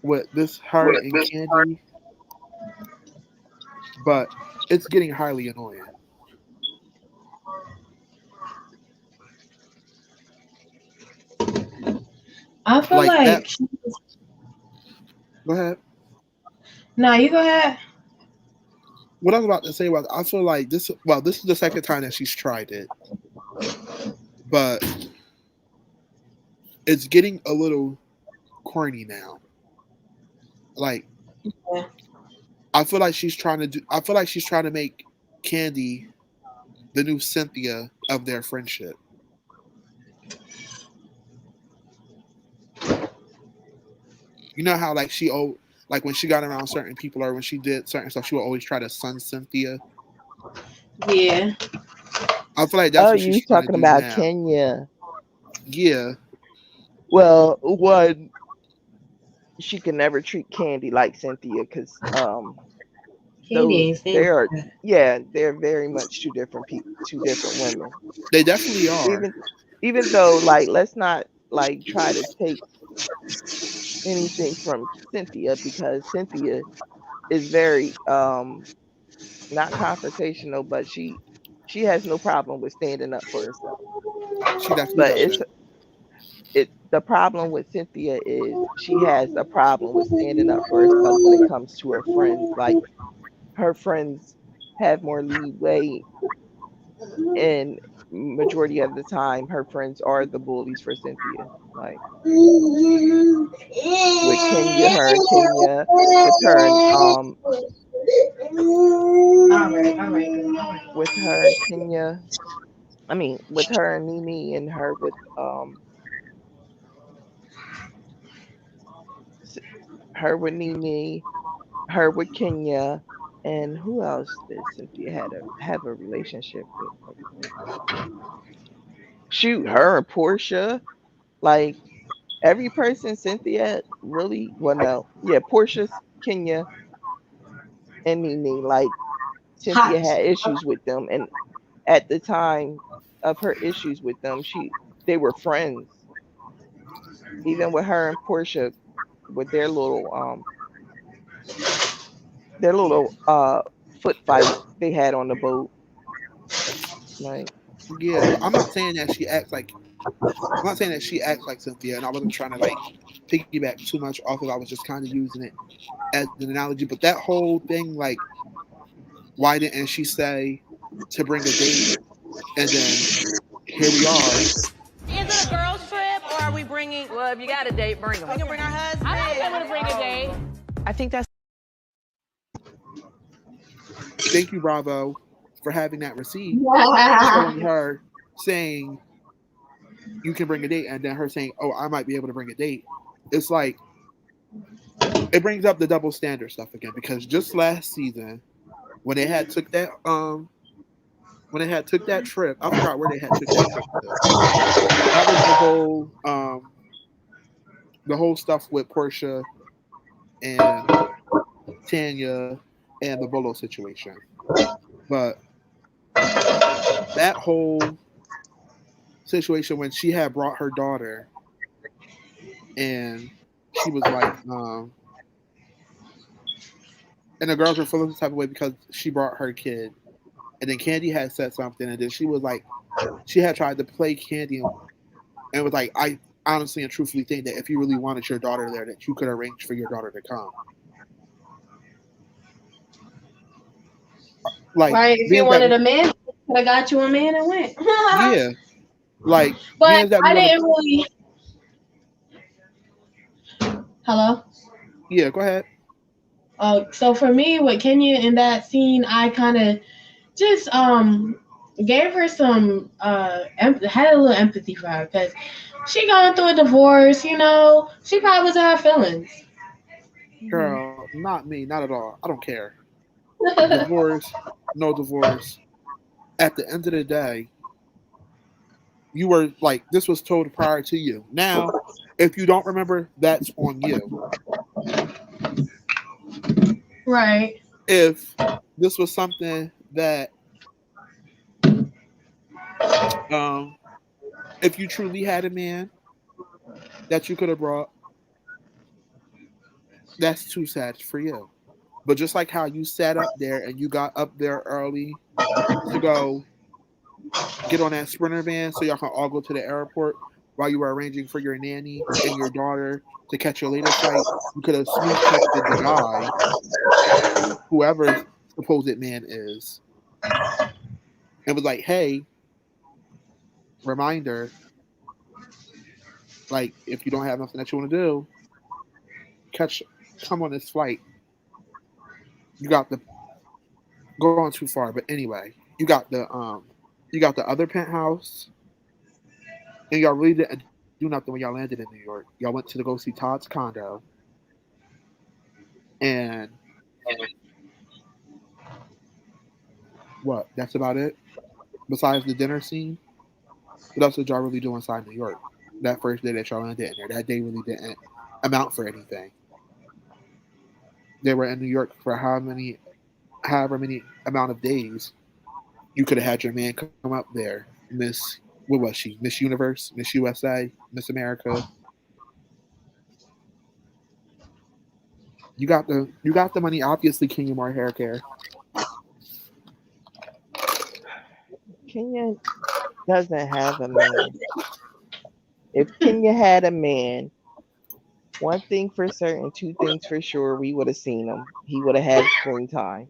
[SPEAKER 1] with this her and Kandi, but it's getting highly annoying.
[SPEAKER 2] I feel
[SPEAKER 1] Like that.
[SPEAKER 2] like
[SPEAKER 1] Go ahead.
[SPEAKER 2] no, you go ahead.
[SPEAKER 1] What I was about to say was I feel like this. Well, this is the second time that she's tried it, but it's getting a little corny now. Like
[SPEAKER 2] Yeah.
[SPEAKER 1] I feel like she's trying to do. I feel like she's trying to make Kandi the new Cynthia of their friendship. You know how like like when she got around certain people or when she did certain stuff, she would always try to sun Cynthia.
[SPEAKER 2] Yeah.
[SPEAKER 1] I feel like that's
[SPEAKER 3] Oh,
[SPEAKER 1] what
[SPEAKER 3] you
[SPEAKER 1] she's trying to
[SPEAKER 3] talking
[SPEAKER 1] do
[SPEAKER 3] about
[SPEAKER 1] now.
[SPEAKER 3] Kenya?
[SPEAKER 1] Yeah,
[SPEAKER 3] Well, one, she can never treat Kandi like Cynthia, because
[SPEAKER 2] Candy ain't
[SPEAKER 3] they
[SPEAKER 2] saying
[SPEAKER 3] are,
[SPEAKER 2] that.
[SPEAKER 3] yeah, they're very much two different people, two different women.
[SPEAKER 1] they definitely are.
[SPEAKER 3] Even even though, like, let's not like try to take anything from Cynthia, because Cynthia is very not confrontational, but she has no problem with standing up for herself.
[SPEAKER 1] She definitely
[SPEAKER 3] But it's
[SPEAKER 1] doesn't.
[SPEAKER 3] the problem with Cynthia is she has a problem with standing up for herself when it comes to her friends. Like her friends have more leeway, and majority of the time her friends are the bullies for Cynthia. Like with Kenya, her and Kenya, with her and with her and Kenya. I mean, with her and Nene, and her with her with Nene, her with Kenya, and who else did Cynthia have a relationship with? Let me think. Shoot, her and Portia. Like every person Cynthia really, well, no, yeah, Portia, Kenya, and Nene. Like Cynthia
[SPEAKER 2] Hot.
[SPEAKER 3] had issues with them, and at the time of her issues with them, they were friends. Even with her and Portia, with their little foot fight they had on the boat. Like,
[SPEAKER 1] Yeah, but I'm not saying that she acts like I'm not saying that she acts like Cynthia, and I wasn't trying to like piggyback too much off of. I was just kind of using it as an analogy. But that whole thing, like, why didn't she say to bring a date, and then here we are.
[SPEAKER 5] Is it a girls trip or are we bringing? Well, if you got a date, bring them.
[SPEAKER 4] We can bring our husband.
[SPEAKER 5] I'm not able to bring a date.
[SPEAKER 4] I think that's
[SPEAKER 1] Thank you, Bravo, for having that receipt showing her saying you can bring a date, and then her saying, "Oh, I might be able to bring a date." It's like it brings up the double standard stuff again because just last season when they had took that trip, I forgot where they had took that trip to. That was the whole stuff with Portia and Tanya and the Bolo situation. But that whole situation when she had brought her daughter and she was like, and the girls were feeling the type of way because she brought her kid. And then Kandi had said something, and then she was like, she had tried to play Kandi and was like, I honestly and truthfully think that if you really wanted your daughter there, that you could arrange for your daughter to come. Like,
[SPEAKER 2] Right. If you wanted a man, could have got you a man and went.
[SPEAKER 1] yeah, like,
[SPEAKER 2] But
[SPEAKER 1] that we
[SPEAKER 2] I
[SPEAKER 1] want
[SPEAKER 2] didn't really. Hello.
[SPEAKER 1] yeah, go ahead.
[SPEAKER 2] So for me, with Kenya in that scene, I kind of just gave her some had a little empathy for her because she going through a divorce. You know, she probably was in her feelings.
[SPEAKER 1] Girl, not me, not at all. I don't care. Divorce, no divorce. At the end of the day, you were like, this was told prior to you. Now, if you don't remember, that's on you.
[SPEAKER 2] Right.
[SPEAKER 1] If this was something that, if you truly had a man that you could have brought, that's too sad for you. But just like how you sat up there and you got up there early to go get on that sprinter van so y'all can all go to the airport while you were arranging for your nanny and your daughter to catch your later flight, you could have smooth texted the guy, whoever supposed man is, and was like, hey, reminder, like, if you don't have nothing that you want to do, come on this flight. You got the going too far, but anyway, you got the other penthouse, and y'all really didn't do nothing when y'all landed in New York. Y'all went to go see Todd's condo, and what? That's about it. Besides the dinner scene, what else did y'all really do inside New York? That first day that y'all landed in there, that day really didn't amount for anything. They were in New York for however many amount of days. You could have had your man come up there, what was she? Miss Universe, Miss USA, Miss America. You got the money. Obviously, Kenya more hair care.
[SPEAKER 3] Kenya doesn't have a man. If Kenya had a man, one thing for certain, two things for sure, we would have seen him. He would have had screen time.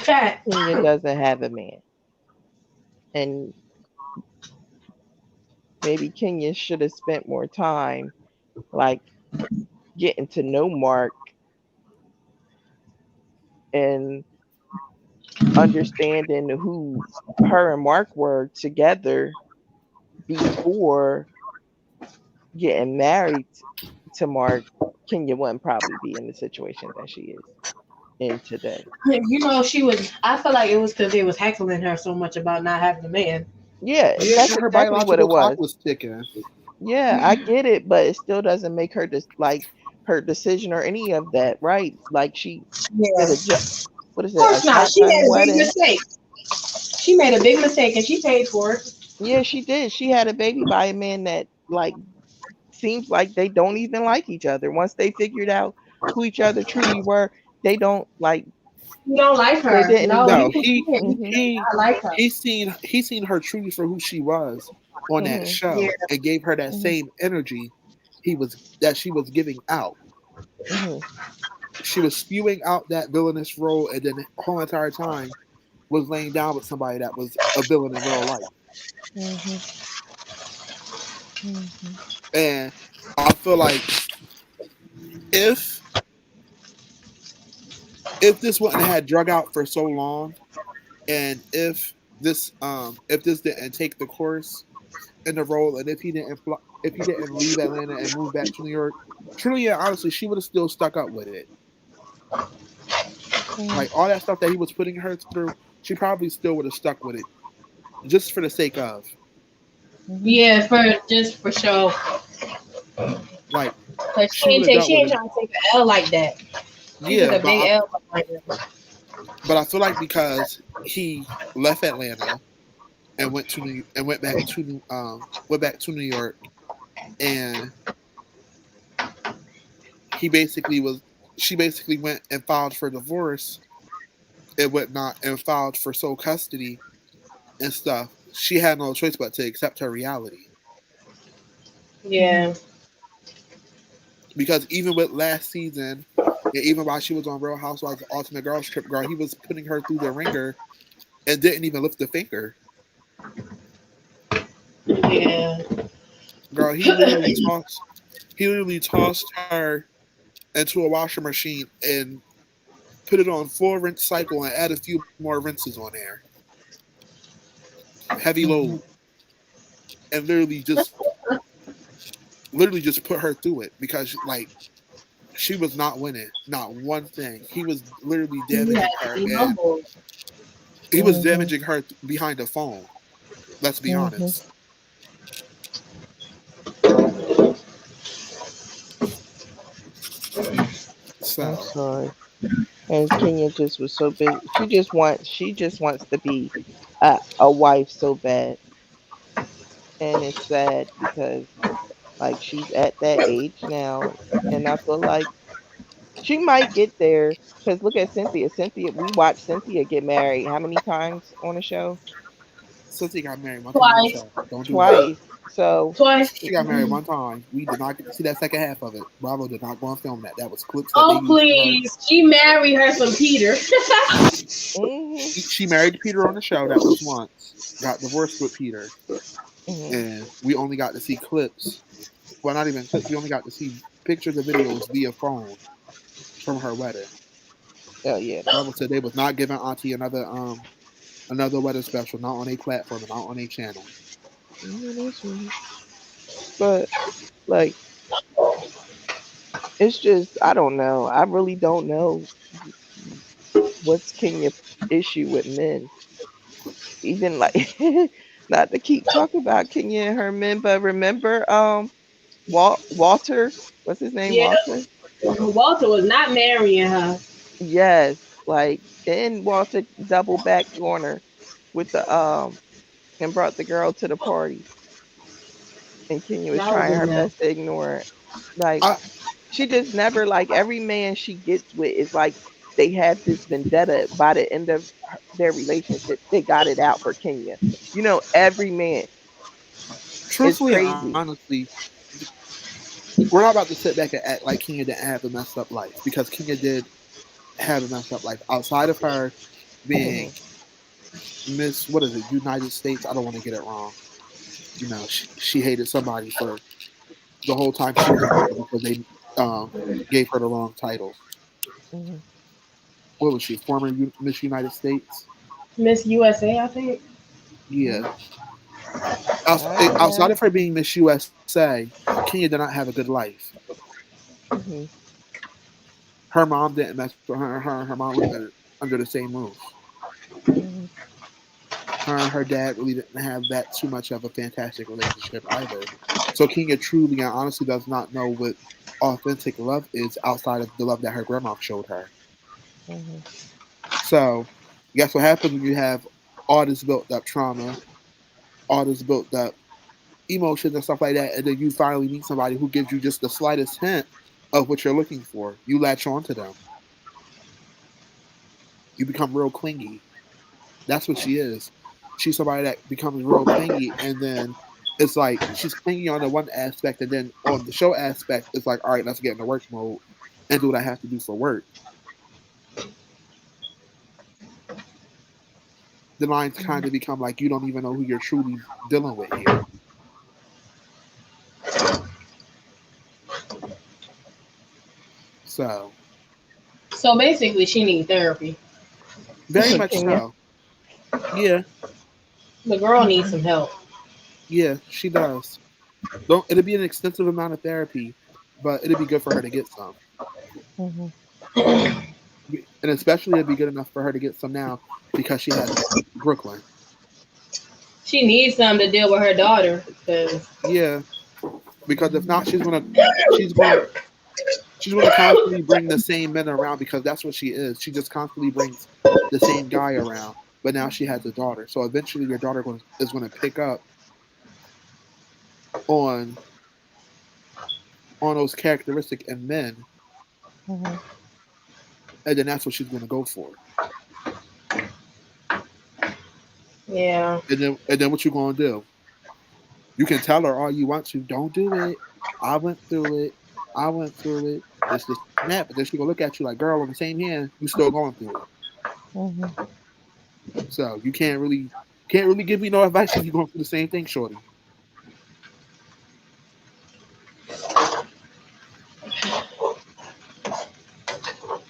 [SPEAKER 2] Cat.
[SPEAKER 3] Kenya doesn't have a man. And maybe Kenya should have spent more time like getting to know Mark and understanding who her and Mark were together before getting married to Mark. Kenya wouldn't probably be in the situation that she is in today.
[SPEAKER 2] You know, she was. I feel like it was because they was heckling her so much about not having a man.
[SPEAKER 3] Yeah,
[SPEAKER 1] Yeah,
[SPEAKER 3] that's
[SPEAKER 1] her
[SPEAKER 3] exactly what it
[SPEAKER 1] biological clock
[SPEAKER 3] was.
[SPEAKER 1] was ticking.
[SPEAKER 3] Yeah, I get it, but it still doesn't make her just like her decision or any of that, right? Like she
[SPEAKER 2] Yeah.
[SPEAKER 3] did a what is
[SPEAKER 2] Of
[SPEAKER 3] it, a
[SPEAKER 2] course not. She
[SPEAKER 3] short-term
[SPEAKER 2] made a big
[SPEAKER 3] wedding?
[SPEAKER 2] mistake. She made a big mistake, and she paid for it.
[SPEAKER 3] Yeah, she did. She had a baby by a man that like seems like they don't even like each other. Once they figured out who each other truly were, they don't like
[SPEAKER 2] You don't like
[SPEAKER 3] they
[SPEAKER 2] her.
[SPEAKER 3] didn't
[SPEAKER 2] No,
[SPEAKER 3] even
[SPEAKER 1] No,
[SPEAKER 2] you can't. You
[SPEAKER 3] mhm
[SPEAKER 2] cannot like her.
[SPEAKER 1] he seen her truly for who she was on that
[SPEAKER 3] mhm
[SPEAKER 2] Yeah.
[SPEAKER 1] show and gave her that
[SPEAKER 3] mhm
[SPEAKER 1] same energy she was giving out.
[SPEAKER 3] mhm
[SPEAKER 1] She was spewing out that villainous role, and then the whole entire time was laying down with somebody that was a villain in real life.
[SPEAKER 3] mhm mhm
[SPEAKER 1] And I feel like if if this wouldn't have had drug out for so long, and if this didn't take the course in the role, and if he didn't leave Atlanta and move back to New York, truly and honestly, she would have still stuck up with it.
[SPEAKER 3] mhm
[SPEAKER 1] Like all that stuff that he was putting her through, she probably still would have stuck with it just for the sake of
[SPEAKER 3] mhm
[SPEAKER 2] Yeah, for just for show.
[SPEAKER 1] like
[SPEAKER 2] Cause
[SPEAKER 1] she would have dealt
[SPEAKER 2] she
[SPEAKER 1] with
[SPEAKER 2] ain't
[SPEAKER 1] it.
[SPEAKER 2] trying to take an L like that. She took
[SPEAKER 1] Yeah,
[SPEAKER 2] a big L like that.
[SPEAKER 1] but I feel like because he left Atlanta and went back to New York, and he basically was she basically went and filed for divorce and whatnot and filed for sole custody and stuff. She had no choice but to accept her reality.
[SPEAKER 3] mhm
[SPEAKER 2] Yeah.
[SPEAKER 1] Because even with last season, and even while she was on Real Housewives of Ultimate Girls Trip, girl, he was putting her through the ringer and didn't even lift a finger.
[SPEAKER 2] Yeah.
[SPEAKER 1] Girl, he literally tossed her into a washing machine and put it on full rinse cycle and add a few more rinses on there. Heavy load.
[SPEAKER 3] mhm
[SPEAKER 1] And literally just put her through it because like she was not winning, not one thing. He was literally
[SPEAKER 2] You had
[SPEAKER 1] damaging
[SPEAKER 2] to
[SPEAKER 1] her,
[SPEAKER 2] be
[SPEAKER 1] and
[SPEAKER 2] humble.
[SPEAKER 1] he was
[SPEAKER 3] mhm
[SPEAKER 1] damaging her behind the phone. Let's be
[SPEAKER 3] mhm.
[SPEAKER 1] honest.
[SPEAKER 3] I'm
[SPEAKER 1] So
[SPEAKER 3] sorry. And Kenya just was so busy. She just wants to be a wife so bad. And it's sad because like she's at that age now, and I feel like she might get there because look at Cynthia. Cynthia, we watched Cynthia get married how many times on the show?
[SPEAKER 1] Cynthia got married one time on the
[SPEAKER 2] Twice.
[SPEAKER 1] show. Don't do that.
[SPEAKER 3] Twice. So
[SPEAKER 2] Twice.
[SPEAKER 1] She got married one time. We did not get to see that second half of it. Bravo did not go and film that. That was clips that they
[SPEAKER 2] Oh
[SPEAKER 1] used for her.
[SPEAKER 2] please. She married her some Peter.
[SPEAKER 3] mhm,
[SPEAKER 1] She married Peter on the show. That was once. Got divorced with Peter,
[SPEAKER 3] mhm.
[SPEAKER 1] and we only got to see clips. Well, not even clips. We only got to see pictures and videos via phone from her wedding.
[SPEAKER 3] Oh yeah,
[SPEAKER 1] Bravo said they was not giving Auntie another wedding special, not on a platform and not on a channel.
[SPEAKER 3] that's right. But like it's just I don't know. I really don't know what's Kenya issue with men. Even like not to keep talking about Kenya and her men, but remember Walter, what's his name?
[SPEAKER 2] Yeah.
[SPEAKER 3] Walter?
[SPEAKER 2] Walter was not marrying her.
[SPEAKER 3] Yes, like then Walter double backed on her with the and brought the girl to the party, and Kenya was
[SPEAKER 2] That was
[SPEAKER 3] trying
[SPEAKER 2] a
[SPEAKER 3] her
[SPEAKER 2] mess.
[SPEAKER 3] best to ignore it. Like
[SPEAKER 1] I
[SPEAKER 3] she just never like every man she gets with is like they had this vendetta. By the end of their relationship, they got it out for Kenya. You know, every man is
[SPEAKER 1] Truthfully and
[SPEAKER 3] crazy.
[SPEAKER 1] honestly, we're not about to sit back and act like Kenya didn't have a messed up life, because Kenya did have a messed up life. Outside of her being
[SPEAKER 3] Mhm,
[SPEAKER 1] Miss, what is it, United States? I don't want to get it wrong. You know, she hated somebody for the whole time she was in there because they gave her the wrong title.
[SPEAKER 3] mhm.
[SPEAKER 1] What was she? Former Miss United States?
[SPEAKER 2] Miss USA, I think.
[SPEAKER 1] Yeah.
[SPEAKER 3] All right
[SPEAKER 1] Outside
[SPEAKER 3] now.
[SPEAKER 1] of her being Miss USA, Kenya did not have a good life.
[SPEAKER 3] Mhm,
[SPEAKER 1] Her mom didn't mess with her. Her and her mom lived under the same roof.
[SPEAKER 3] mhm,
[SPEAKER 1] Her and her dad really didn't have that too much of a fantastic relationship either. So Kenya truly and honestly does not know what authentic love is outside of the love that her grandma showed her.
[SPEAKER 3] mhm,
[SPEAKER 1] So guess what happens when you have all this built up trauma, all this built up emotions and stuff like that, and then you finally meet somebody who gives you just the slightest hint of what you're looking for. You latch on to them. You become real clingy. That's what she is. She's somebody that becomes real clingy, and then it's like she's clingy on the one aspect, and then on the show aspect, it's like, all right, let's get into work mode and do what I have to do for work. The lines kind
[SPEAKER 3] mhm.
[SPEAKER 1] of become like you don't even know who you're truly dealing with here. So,
[SPEAKER 2] So basically, she needs therapy.
[SPEAKER 1] very much
[SPEAKER 3] Kenya.
[SPEAKER 1] so. Yeah,
[SPEAKER 2] The girl needs some help.
[SPEAKER 1] yeah, she does. Don't it'll be an extensive amount of therapy, but it'll be good for her to get some.
[SPEAKER 3] Mhm,
[SPEAKER 1] And especially it'd be good enough for her to get some now because she has Brooklyn.
[SPEAKER 2] She needs some to deal with her daughter. Cause
[SPEAKER 1] Yeah, because if not, she's gonna she's gonna constantly bring the same men around because that's what she is. She just constantly brings the same guy around. But now she has a daughter, so eventually your daughter is going to pick up on those characteristic in men,
[SPEAKER 3] mhm.
[SPEAKER 1] and then that's what she's going to go for.
[SPEAKER 2] yeah,
[SPEAKER 1] And then what you going to do? You can tell her all you want to. Don't do it. I went through it. I went through it. This and that. But then she gonna look at you like, girl, on the same hand, you still going through it.
[SPEAKER 3] Mhm.
[SPEAKER 1] So you can't really give me no advice if you're going through the same thing, shorty.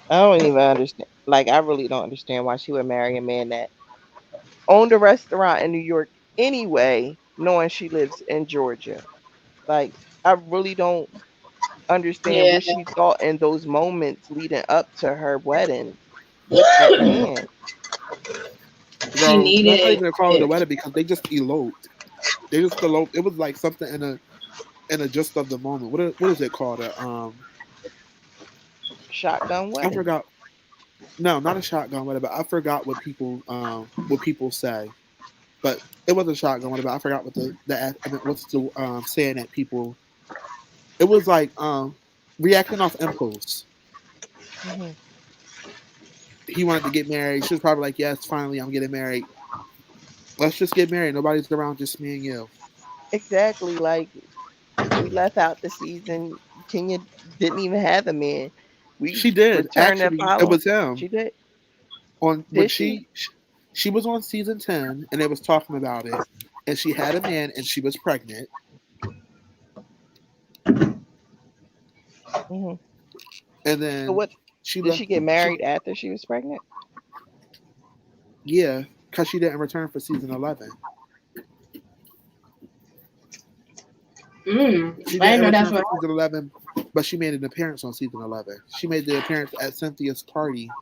[SPEAKER 3] I don't even understand. Like, I really don't understand why she would marry a man that owned a restaurant in New York anyway, knowing she lives in Georgia. Like, I really don't understand
[SPEAKER 2] yeah.
[SPEAKER 3] what she thought in those moments leading up to her wedding with that man.
[SPEAKER 2] She
[SPEAKER 1] Girl, that's not
[SPEAKER 2] needed
[SPEAKER 1] even a call it a
[SPEAKER 2] it.
[SPEAKER 1] wedding because they just eloped. They just eloped. It was like something in a just of the moment. What is it called?
[SPEAKER 3] Shotgun
[SPEAKER 1] I
[SPEAKER 3] wedding.
[SPEAKER 1] forgot. No, not a shotgun wedding, but I forgot what people say. But it was a shotgun wedding, but I forgot what I mean, what's the saying that people. It was like reacting off impulse.
[SPEAKER 3] Mhm.
[SPEAKER 1] He wanted to get married. She was probably like, "Yes, finally, I'm getting married. Let's just get married. Nobody's around, just me and you."
[SPEAKER 3] Exactly. Like, we left out the season. Kenya didn't even have a man. We
[SPEAKER 1] She did
[SPEAKER 3] returned that
[SPEAKER 1] actually. It
[SPEAKER 3] follow.
[SPEAKER 1] was him
[SPEAKER 3] She did.
[SPEAKER 1] on when
[SPEAKER 3] Did she?
[SPEAKER 1] she was on season 10, and they was talking about it, and she had a man, and she was pregnant,
[SPEAKER 3] Hmm.
[SPEAKER 1] and
[SPEAKER 3] So
[SPEAKER 1] then
[SPEAKER 3] what?
[SPEAKER 1] she
[SPEAKER 3] Did
[SPEAKER 1] left.
[SPEAKER 3] she get
[SPEAKER 1] She,
[SPEAKER 3] married after she was pregnant?
[SPEAKER 1] yeah, because she didn't return for season 11. She
[SPEAKER 2] I didn't
[SPEAKER 1] didn't
[SPEAKER 2] know that's
[SPEAKER 1] return
[SPEAKER 2] what.
[SPEAKER 1] for season 11, but she made an appearance on season 11. She made the appearance at Cynthia's party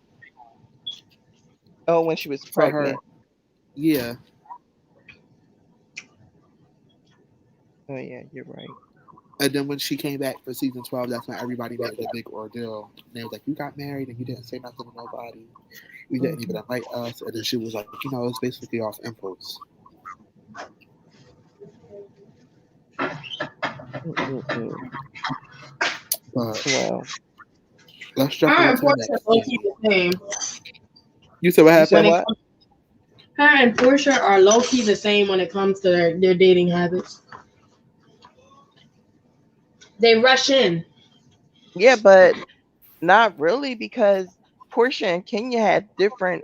[SPEAKER 3] Oh, when she was
[SPEAKER 1] for her.
[SPEAKER 3] pregnant.
[SPEAKER 1] Yeah,
[SPEAKER 3] Oh yeah, you're right.
[SPEAKER 1] and then when she came back for season 12, that's when everybody made it a big ordeal. And they was like, "You got married and you didn't say nothing to nobody. You didn't even
[SPEAKER 3] Hmm.
[SPEAKER 1] invite us." And then she was like, "It's basically off impulse."
[SPEAKER 3] Mm-mm-mm.
[SPEAKER 1] But
[SPEAKER 3] Well.
[SPEAKER 1] Let's jump
[SPEAKER 2] Her
[SPEAKER 1] on
[SPEAKER 2] and
[SPEAKER 1] to the
[SPEAKER 2] Portia
[SPEAKER 1] next
[SPEAKER 2] low
[SPEAKER 1] scene.
[SPEAKER 2] key the same.
[SPEAKER 1] You said what
[SPEAKER 3] You said
[SPEAKER 2] When
[SPEAKER 1] happened?
[SPEAKER 2] it
[SPEAKER 3] what?
[SPEAKER 2] comes, her and Portia are low key the same when it comes to their dating habits. They rush in.
[SPEAKER 3] Yeah, but not really because Portia and Kenya had different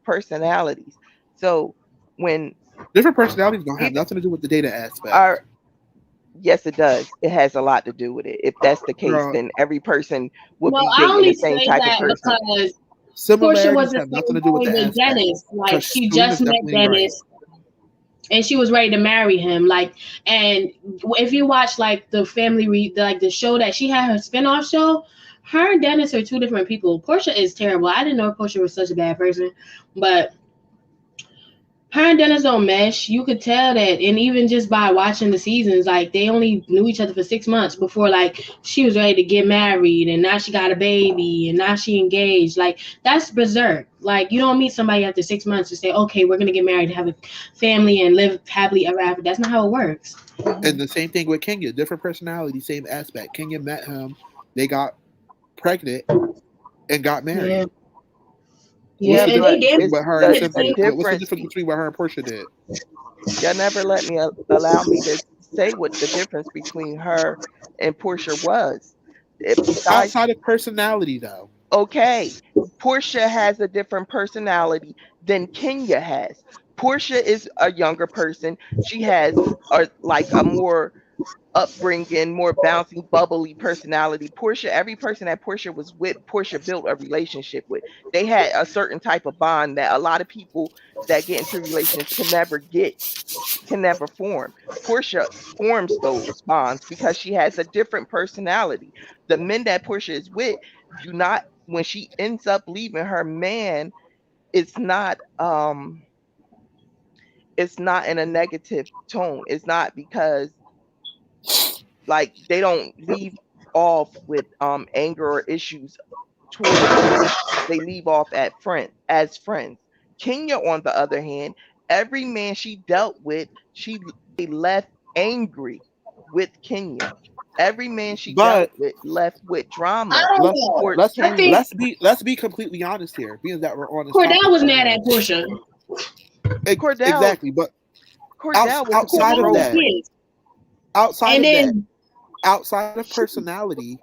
[SPEAKER 3] personalities. So when
[SPEAKER 1] Different personalities don't have
[SPEAKER 3] even
[SPEAKER 1] nothing to do with the data aspect.
[SPEAKER 3] our yes, it does. It has a lot to do with it. If that's the case,
[SPEAKER 1] Girl,
[SPEAKER 3] then every person would
[SPEAKER 2] Well,
[SPEAKER 3] be
[SPEAKER 2] I
[SPEAKER 3] dating
[SPEAKER 2] only
[SPEAKER 3] the same
[SPEAKER 2] say
[SPEAKER 3] type of
[SPEAKER 2] that
[SPEAKER 3] person.
[SPEAKER 2] because Portia was
[SPEAKER 1] similarities
[SPEAKER 2] the
[SPEAKER 1] have nothing
[SPEAKER 2] same
[SPEAKER 1] to do with
[SPEAKER 2] way
[SPEAKER 1] the
[SPEAKER 2] with
[SPEAKER 1] aspect.
[SPEAKER 2] Dennis. Like
[SPEAKER 1] Because
[SPEAKER 2] she
[SPEAKER 1] Spoon
[SPEAKER 2] just
[SPEAKER 1] is
[SPEAKER 2] met
[SPEAKER 1] definitely right.
[SPEAKER 2] Dennis and she was ready to marry him. Like, and if you watch like the like the show that she had her spinoff show, her and Dennis are two different people. Portia is terrible. I didn't know Portia was such a bad person, but her and Dennis don't mesh. You could tell that, and even just by watching the seasons, like they only knew each other for 6 months before like she was ready to get married, and now she got a baby, and now she engaged. Like that's berserk. Like you don't meet somebody after 6 months and say, "Okay, we're gonna get married, have a family, and live happily ever after." That's not how it works.
[SPEAKER 1] And
[SPEAKER 3] Mhm.
[SPEAKER 1] the same thing with Kenya. Different personality, same aspect. Kenya met him. They got pregnant and got
[SPEAKER 2] Yeah,
[SPEAKER 1] married.
[SPEAKER 2] yeah,
[SPEAKER 1] What's the
[SPEAKER 3] Yeah,
[SPEAKER 2] and
[SPEAKER 1] difference
[SPEAKER 2] they
[SPEAKER 3] but
[SPEAKER 2] did
[SPEAKER 1] between
[SPEAKER 3] it's
[SPEAKER 1] what her and
[SPEAKER 3] a,
[SPEAKER 2] the
[SPEAKER 3] a
[SPEAKER 1] Cynthia?
[SPEAKER 2] same.
[SPEAKER 1] What's the
[SPEAKER 3] difference.
[SPEAKER 1] difference between what her and Portia did?
[SPEAKER 3] Y'all never let me allow me to say what the difference between her and Portia was. Besides,
[SPEAKER 1] Outside of personality, though.
[SPEAKER 3] okay, Portia has a different personality than Kenya has. Portia is a younger person. She has a more upbringing, more bouncy, bubbly personality. Portia, every person that Portia was with, Portia built a relationship with. They had a certain type of bond that a lot of people that get into relations can never form. Portia forms those bonds because she has a different personality. The men that Portia is with do not, when she ends up leaving her man, it's not it's not in a negative tone. It's not because like they don't leave off with anger or issues towards him. They leave off at friend as friends. Kenya, on the other hand, every man she dealt with, she left angry with Kenya. Every man she dealt
[SPEAKER 1] But
[SPEAKER 3] with left with
[SPEAKER 2] I
[SPEAKER 3] drama
[SPEAKER 2] don't
[SPEAKER 1] let's
[SPEAKER 2] know.
[SPEAKER 3] towards
[SPEAKER 1] let's
[SPEAKER 2] I
[SPEAKER 3] Kenya.
[SPEAKER 2] think
[SPEAKER 1] let's be completely honest here, being that we're on this
[SPEAKER 2] Cordell
[SPEAKER 1] topic
[SPEAKER 2] was
[SPEAKER 1] so
[SPEAKER 2] mad at
[SPEAKER 1] much.
[SPEAKER 2] Portia.
[SPEAKER 3] Cordell
[SPEAKER 1] Exactly, but
[SPEAKER 3] Cordell was supposed
[SPEAKER 1] outside
[SPEAKER 3] to
[SPEAKER 1] of
[SPEAKER 2] Cordell was
[SPEAKER 3] roll
[SPEAKER 1] that,
[SPEAKER 3] with.
[SPEAKER 2] pissed,
[SPEAKER 1] outside
[SPEAKER 2] and
[SPEAKER 1] of that,
[SPEAKER 2] then
[SPEAKER 1] outside of personality,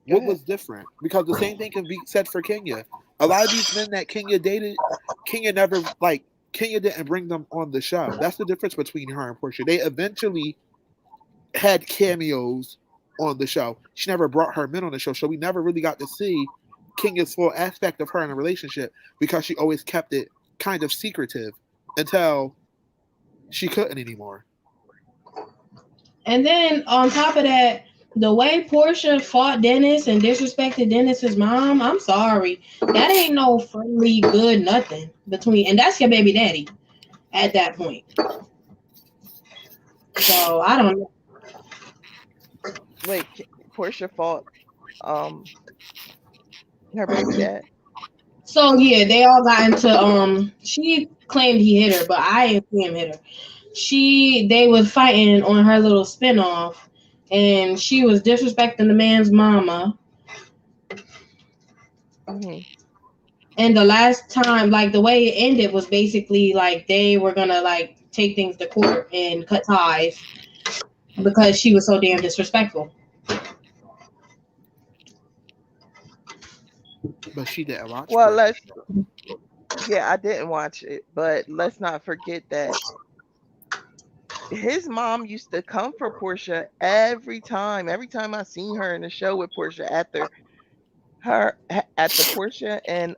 [SPEAKER 3] Go
[SPEAKER 1] what
[SPEAKER 3] ahead.
[SPEAKER 1] was different? Because the same thing can be said for Kenya. A lot of these men that Kenya dated, Kenya never like Kenya didn't bring them on the show. That's the difference between her and Portia. They eventually had cameos on the show. She never brought her men on the show, so we never really got to see Kenya's full aspect of her in a relationship because she always kept it kind of secretive until she couldn't anymore.
[SPEAKER 2] And then on top of that, the way Portia fought Dennis and disrespected Dennis's mom, I'm sorry. That ain't no friendly good nothing between, and that's your baby daddy at that point. So I don't know.
[SPEAKER 3] Wait, Portia fought um her baby dad.
[SPEAKER 2] So yeah, they all got into she claimed he hit her, but I didn't see him hit her. They was fighting on her little spinoff and she was disrespecting the man's mama.
[SPEAKER 3] Hmm.
[SPEAKER 2] And the last time, like the way it ended was basically like they were gonna like take things to court and cut ties because she was so damn disrespectful.
[SPEAKER 1] But she didn't watch
[SPEAKER 3] Well,
[SPEAKER 1] Portia.
[SPEAKER 3] yeah, I didn't watch it, but let's not forget that his mom used to come for Portia every time. Every time I seen her in the show with Portia after Portia and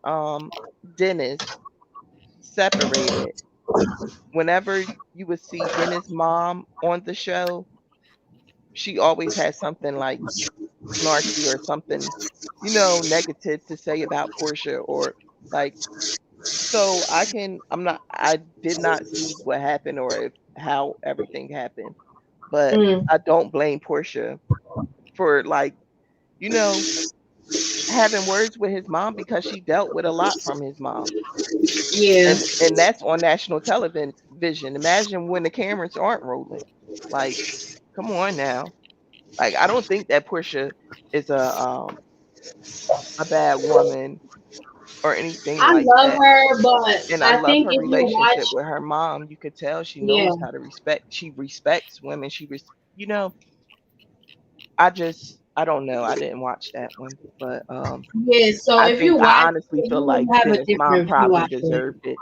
[SPEAKER 3] Dennis separated. Whenever you would see Dennis' mom on the show, she always had something like snarky or something, negative to say about Portia or like so I did not see what happened or how everything happened, but
[SPEAKER 2] Mm,
[SPEAKER 3] I don't blame Portia for you know, having words with his mom because she dealt with a lot from his mom.
[SPEAKER 2] yeah.
[SPEAKER 3] And that's on national television. Imagine when the cameras aren't rolling. Like, come on now. Like I don't think that Portia is a bad woman or anything
[SPEAKER 2] I
[SPEAKER 3] like
[SPEAKER 2] love
[SPEAKER 3] that.
[SPEAKER 2] her, but
[SPEAKER 3] And I
[SPEAKER 2] I
[SPEAKER 3] love
[SPEAKER 2] think
[SPEAKER 3] her
[SPEAKER 2] if you
[SPEAKER 3] relationship
[SPEAKER 2] watch,
[SPEAKER 3] with her mom. You could tell she
[SPEAKER 2] yeah,
[SPEAKER 3] knows how to respect. She respects women. You know, I don't know. I didn't watch that one, but
[SPEAKER 2] yeah. So if you
[SPEAKER 3] I
[SPEAKER 2] watch
[SPEAKER 3] honestly
[SPEAKER 2] it,
[SPEAKER 3] feel
[SPEAKER 2] you
[SPEAKER 3] like
[SPEAKER 2] will have a
[SPEAKER 3] Dennis' mom
[SPEAKER 2] different view
[SPEAKER 3] probably
[SPEAKER 2] after it.
[SPEAKER 3] deserved it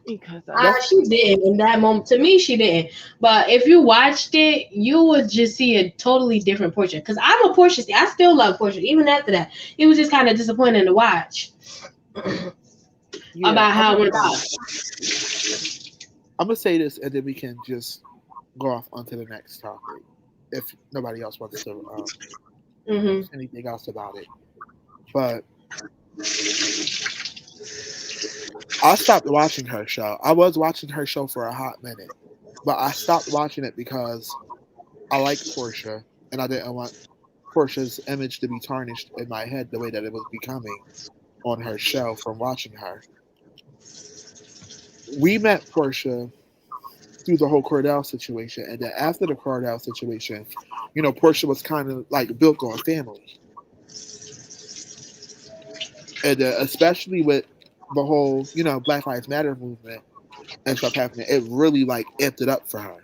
[SPEAKER 3] because
[SPEAKER 1] That's
[SPEAKER 2] She didn't in that moment. To me, she didn't. But if you watched it, you would just see a totally different portrait. Because I'm a Portia. I still love Portia. Even after that, it was just kind of disappointing to watch
[SPEAKER 3] yeah,
[SPEAKER 2] about
[SPEAKER 3] I'm
[SPEAKER 2] how it
[SPEAKER 3] gonna
[SPEAKER 2] went
[SPEAKER 3] say
[SPEAKER 2] about.
[SPEAKER 1] I'm gonna say this, and then we can just go off onto the next topic if nobody else wants to
[SPEAKER 2] Hmm.
[SPEAKER 1] say anything else about it. But I stopped watching her show. I was watching her show for a hot minute, but I stopped watching it because I liked Portia, and I didn't want Portia's image to be tarnished in my head the way that it was becoming on her show from watching her. We met Portia through the whole Cordell situation, and then after the Cordell situation, Portia was kind of like built on family, and especially with the whole Black Lives Matter movement and stuff happening, it really like amped it up for her.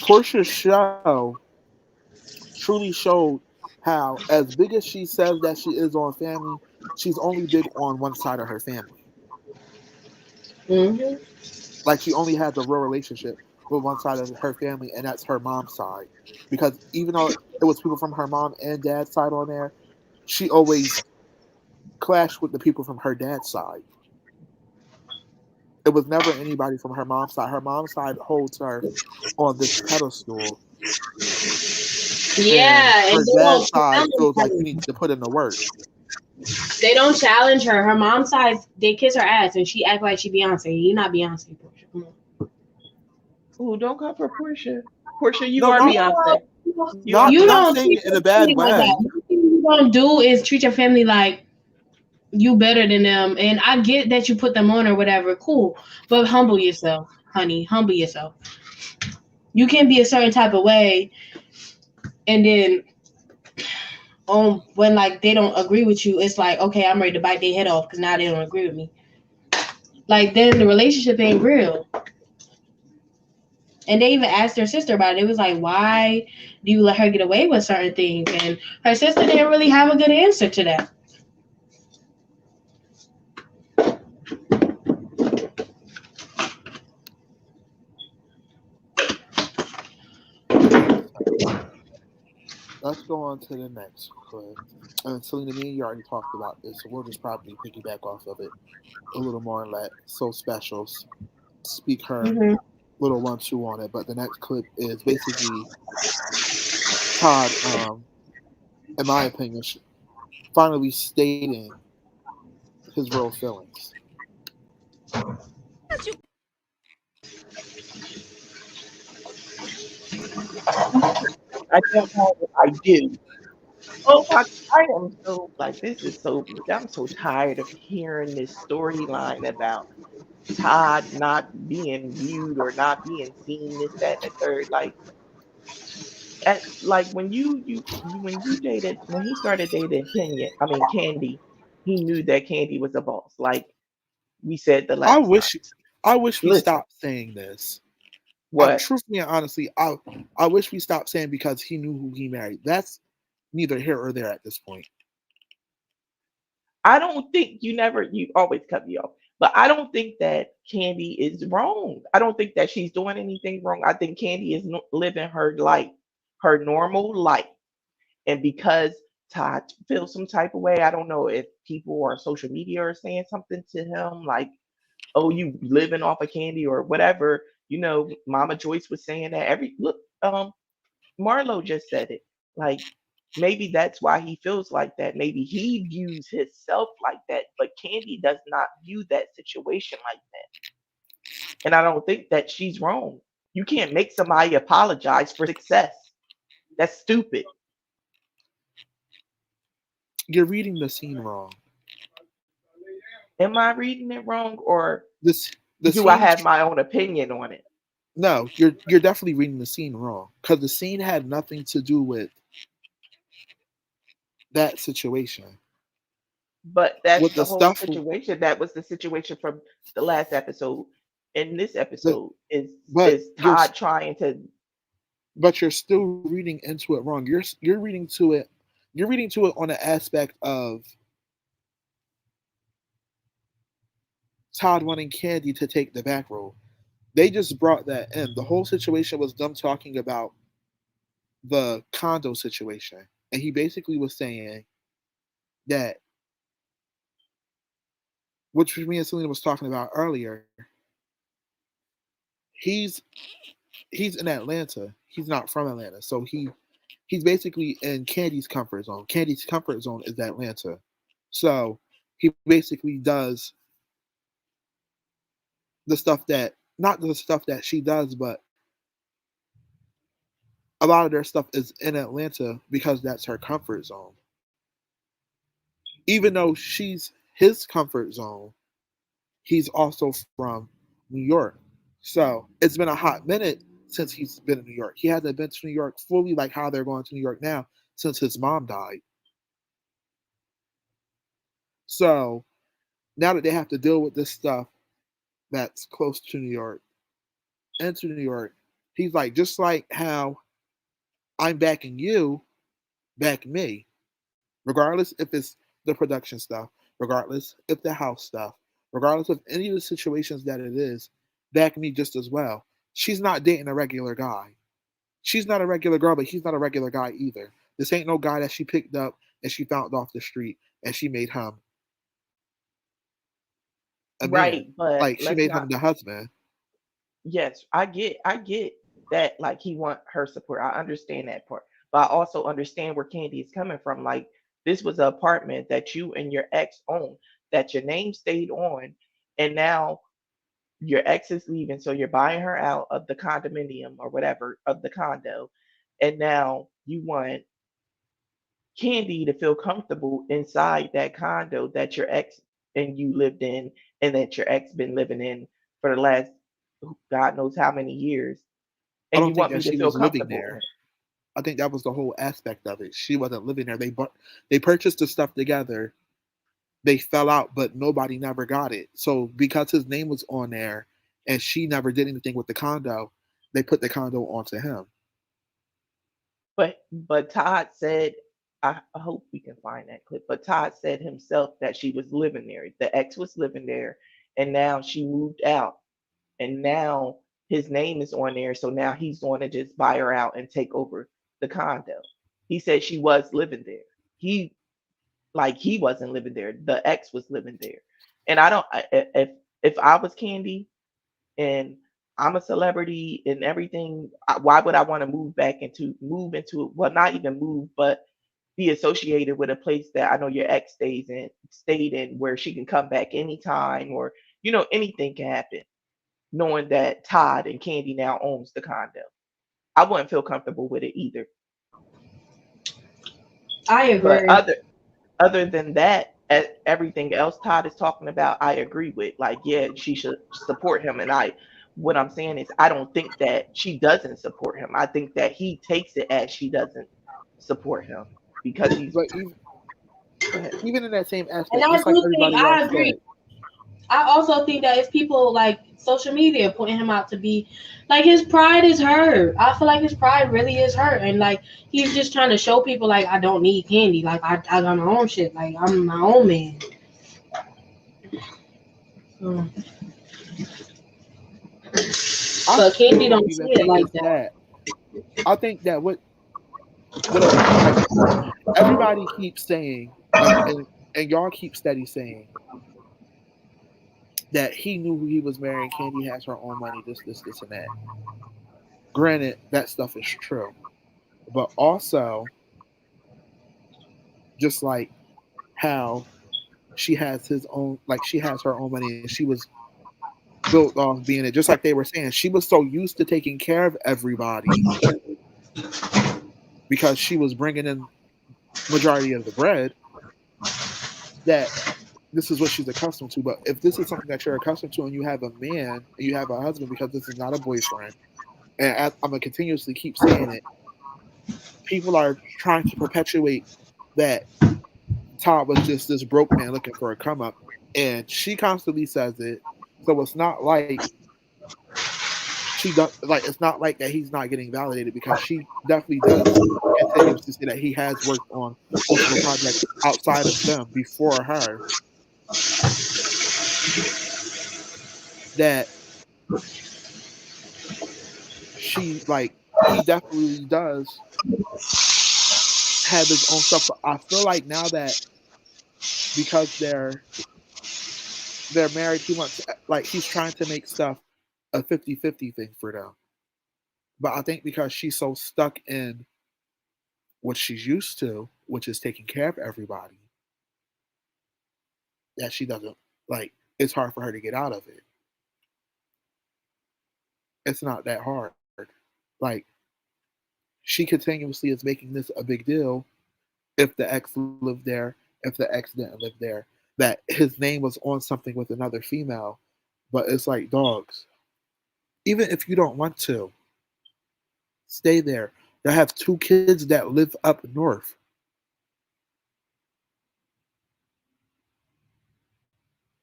[SPEAKER 1] Portia's show truly showed how, as big as she says that she is on family, she's only big on one side of her family.
[SPEAKER 2] Hmm.
[SPEAKER 1] Like she only has a real relationship with one side of her family, and that's her mom's side. Because even though it was people from her mom and dad's side on there, she always clashed with the people from her dad's side. It was never anybody from her mom's side. Her mom's side holds her on this pedestal, and
[SPEAKER 2] Yeah, and
[SPEAKER 1] her
[SPEAKER 2] they
[SPEAKER 1] dad's
[SPEAKER 2] don't
[SPEAKER 1] side feels like you
[SPEAKER 2] challenge
[SPEAKER 1] need
[SPEAKER 2] her.
[SPEAKER 1] to put in the work.
[SPEAKER 2] They don't challenge her. Her mom's side, they kiss her ass, and she act like she Beyonce. You not Beyonce, Portia. Come
[SPEAKER 3] oh, don't come for Portia. Portia, you
[SPEAKER 1] No,
[SPEAKER 3] are
[SPEAKER 1] not
[SPEAKER 3] Beyonce.
[SPEAKER 2] on.
[SPEAKER 3] You are
[SPEAKER 1] not
[SPEAKER 2] You
[SPEAKER 1] not
[SPEAKER 2] don't
[SPEAKER 3] Beyonce.
[SPEAKER 1] saying
[SPEAKER 2] treat
[SPEAKER 1] it in
[SPEAKER 2] your
[SPEAKER 1] a bad
[SPEAKER 2] family like
[SPEAKER 1] way.
[SPEAKER 2] that. One thing you don't do is treat your family like you better than them. And I get that you put them on or whatever, cool. But humble yourself, honey. Humble yourself. You can be a certain type of way, and then when like they don't agree with you, it's like okay, I'm ready to bite their head off because now they don't agree with me. Like then the relationship ain't real. And they even asked their sister about it. It was like, why do you let her get away with certain things? And her sister didn't really have a good answer to that.
[SPEAKER 1] Okay, so let's go on to the next clip. And Selena, me and you already talked about this, so we'll just probably piggyback off of it a little more and let So Special speak her
[SPEAKER 2] Hmm.
[SPEAKER 1] little one two on it. But the next clip is basically Todd, in my opinion, finally stating his real feelings.
[SPEAKER 3] I don't know if I do. Oh my! I am so like this is so. I'm so tired of hearing this storyline about Todd not being viewed or not being seen. This, that, and the third. Like when when you dated when he started dating Candy, he knew that Candy was a boss. Like we said the
[SPEAKER 1] I
[SPEAKER 3] last time.
[SPEAKER 1] wish, I wish we
[SPEAKER 3] Listen,
[SPEAKER 1] stopped saying this.
[SPEAKER 3] what
[SPEAKER 1] Truthfully and honestly, I wish we stopped saying because he knew who he married. That's neither here or there at this point.
[SPEAKER 3] I don't think you always cut me off, but I don't think that Candy is wrong. I don't think that she's doing anything wrong. I think Candy is living her life, her normal life. And because Todd feels some type of way, I don't know if people on social media are saying something to him like, "Oh, you living off of Candy or whatever." Mama Joyce was saying that every look. Marlo just said it. Like maybe that's why he feels like that. Maybe he views himself like that, but Candy does not view that situation like that. And I don't think that she's wrong. You can't make somebody apologize for success. That's stupid.
[SPEAKER 1] You're reading the scene wrong.
[SPEAKER 3] Am I reading it wrong or
[SPEAKER 1] This the
[SPEAKER 3] do I
[SPEAKER 1] scene.
[SPEAKER 3] have my own opinion on it?
[SPEAKER 1] No, you're definitely reading the scene wrong because the scene had nothing to do with that situation.
[SPEAKER 3] But that's
[SPEAKER 1] With
[SPEAKER 3] the
[SPEAKER 1] the
[SPEAKER 3] whole
[SPEAKER 1] stuff,
[SPEAKER 3] situation. That was the situation from the last episode. In this
[SPEAKER 1] the,
[SPEAKER 3] episode
[SPEAKER 1] but
[SPEAKER 3] is Todd trying to.
[SPEAKER 1] you're still reading into it wrong. You're reading to it on the aspect of Todd wanting Kandi to take the back road. They just brought that in. The whole situation was them talking about the condo situation, and he basically was saying that, which me and Selena was talking about earlier. He's he's in Atlanta. He's not from Atlanta, so he's basically in Candy's comfort zone. Candy's comfort zone is Atlanta, so he basically does the stuff that not the stuff that she does, but a lot of their stuff is in Atlanta because that's her comfort zone. Even though she's his comfort zone, he's also from New York. So it's been a hot minute since he's been in New York. He hasn't been to New York fully like how they're going to New York now since his mom died. So now that they have to deal with this stuff that's close to New York, into New York, he's like, just like how I'm backing you, back me. Regardless if it's the production stuff, regardless if the house stuff, regardless of any of the situations that it is, back me just as well. She's not dating a regular guy. She's not a regular girl, but he's not a regular guy either. This ain't no guy that she picked up and she found off the street and she made him a man.
[SPEAKER 3] Right, but
[SPEAKER 1] Like she
[SPEAKER 3] let's
[SPEAKER 1] made him
[SPEAKER 3] not.
[SPEAKER 1] the husband.
[SPEAKER 3] Yes, I get that. Like he want her support. I understand that part, but I also understand where Candy is coming from. Like this was an apartment that you and your ex owned, that your name stayed on, and now your ex is leaving, so you're buying her out of the condominium or whatever of the condo, and now you want Candy to feel comfortable inside that condo that your ex and you lived in, and that your ex been living in for the last God knows how many years,
[SPEAKER 1] I
[SPEAKER 3] and you
[SPEAKER 1] don't think
[SPEAKER 3] want
[SPEAKER 1] that
[SPEAKER 3] me to
[SPEAKER 1] she
[SPEAKER 3] feel
[SPEAKER 1] was living
[SPEAKER 3] comfortable in
[SPEAKER 1] there.
[SPEAKER 3] it.
[SPEAKER 1] I think that was the whole aspect of it. She wasn't living there. They purchased the stuff together. They fell out, but nobody never got it. So because his name was on there and she never did anything with the condo, they put the condo onto him.
[SPEAKER 3] But Todd said, I hope we can find that clip. But Todd said himself that she was living there. The ex was living there, and now she moved out, and now his name is on there. So now he's going to just buy her out and take over the condo. He said she was living there. He like he wasn't living there. The ex was living there, and I don't. If I was Candy and I'm a celebrity and everything, why would I want to move into well, not even move, but be associated with a place that I know your ex stayed in, where she can come back anytime, or anything can happen, knowing that Todd and Candy now owns the condo. I wouldn't feel comfortable with it either.
[SPEAKER 2] I
[SPEAKER 3] But
[SPEAKER 2] agree.
[SPEAKER 3] other than that, everything else Todd is talking about, I agree with. Like, yeah, she should support him, and what I'm saying is, I don't think that she doesn't support him. I think that he takes it as she doesn't support him because he's.
[SPEAKER 1] But
[SPEAKER 3] Go ahead.
[SPEAKER 1] even in that same
[SPEAKER 2] And
[SPEAKER 1] aspect,
[SPEAKER 2] I
[SPEAKER 1] just like
[SPEAKER 2] do think
[SPEAKER 1] everybody
[SPEAKER 2] I
[SPEAKER 1] else
[SPEAKER 2] agree.
[SPEAKER 1] said,
[SPEAKER 2] I also think that it's people like social media putting him out to be like his pride is hurt. I feel like his pride really is hurt, and like he's just trying to show people like I don't need Candy. Like I got my own shit. Like I'm my own man. Mm.
[SPEAKER 1] I
[SPEAKER 2] But Candy
[SPEAKER 1] still
[SPEAKER 2] don't see
[SPEAKER 1] even
[SPEAKER 2] it
[SPEAKER 1] think
[SPEAKER 2] like
[SPEAKER 1] it's
[SPEAKER 2] that.
[SPEAKER 1] that. I think that like everybody keeps saying, and y'all keep steady saying that he knew who he was marrying. Candy has her own money. This, and that. Granted, that stuff is true, but also just like how she has her own money, and she was built off being it. Just like they were saying, she was so used to taking care of everybody because she was bringing in majority of the bread that this is what she's accustomed to. But if this is something that you're accustomed to, and you have a man, and you have a husband, because this is not a boyfriend, and I'm gonna continuously keep saying it, people are trying to perpetuate that Todd was just this broke man looking for a come up, and she constantly says it. So it's not like she does, like it's not like that he's not getting validated, because she definitely does continuously say that he has worked on multiple projects outside of them before her, that she like he definitely does have his own stuff. So I feel like now that, because they're married, he wants, like, he's trying to make stuff a 50-50 thing for them. But I think because she's so stuck in what she's used to, which is taking care of everybody, that she doesn't, like, it's hard for her to get out of it. It's not that hard. Like, she continuously is making this a big deal. If the ex lived there, if the ex didn't live there, that his name was on something with another female. But it's like, dogs, even if you don't want to, stay there. I have two kids that live up north.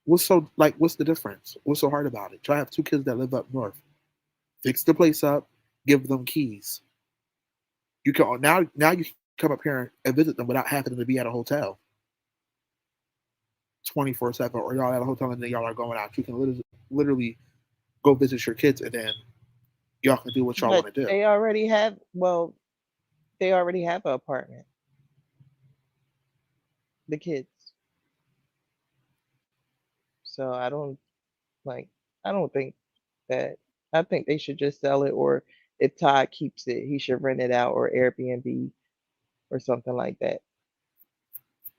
[SPEAKER 1] What's the difference? What's so hard about it? Try to have two kids that live up north. Fix the place up, give them keys. You can now you can come up here and visit them without having to be at a hotel 24/7, or y'all at a hotel and then y'all are going out. You can literally go visit your kids, and then y'all can do what y'all
[SPEAKER 3] But
[SPEAKER 1] want to do.
[SPEAKER 3] they already have an apartment. The kids. So like I don't think that I think they should just sell it, or if Todd keeps it, he should rent it out or Airbnb or something like that.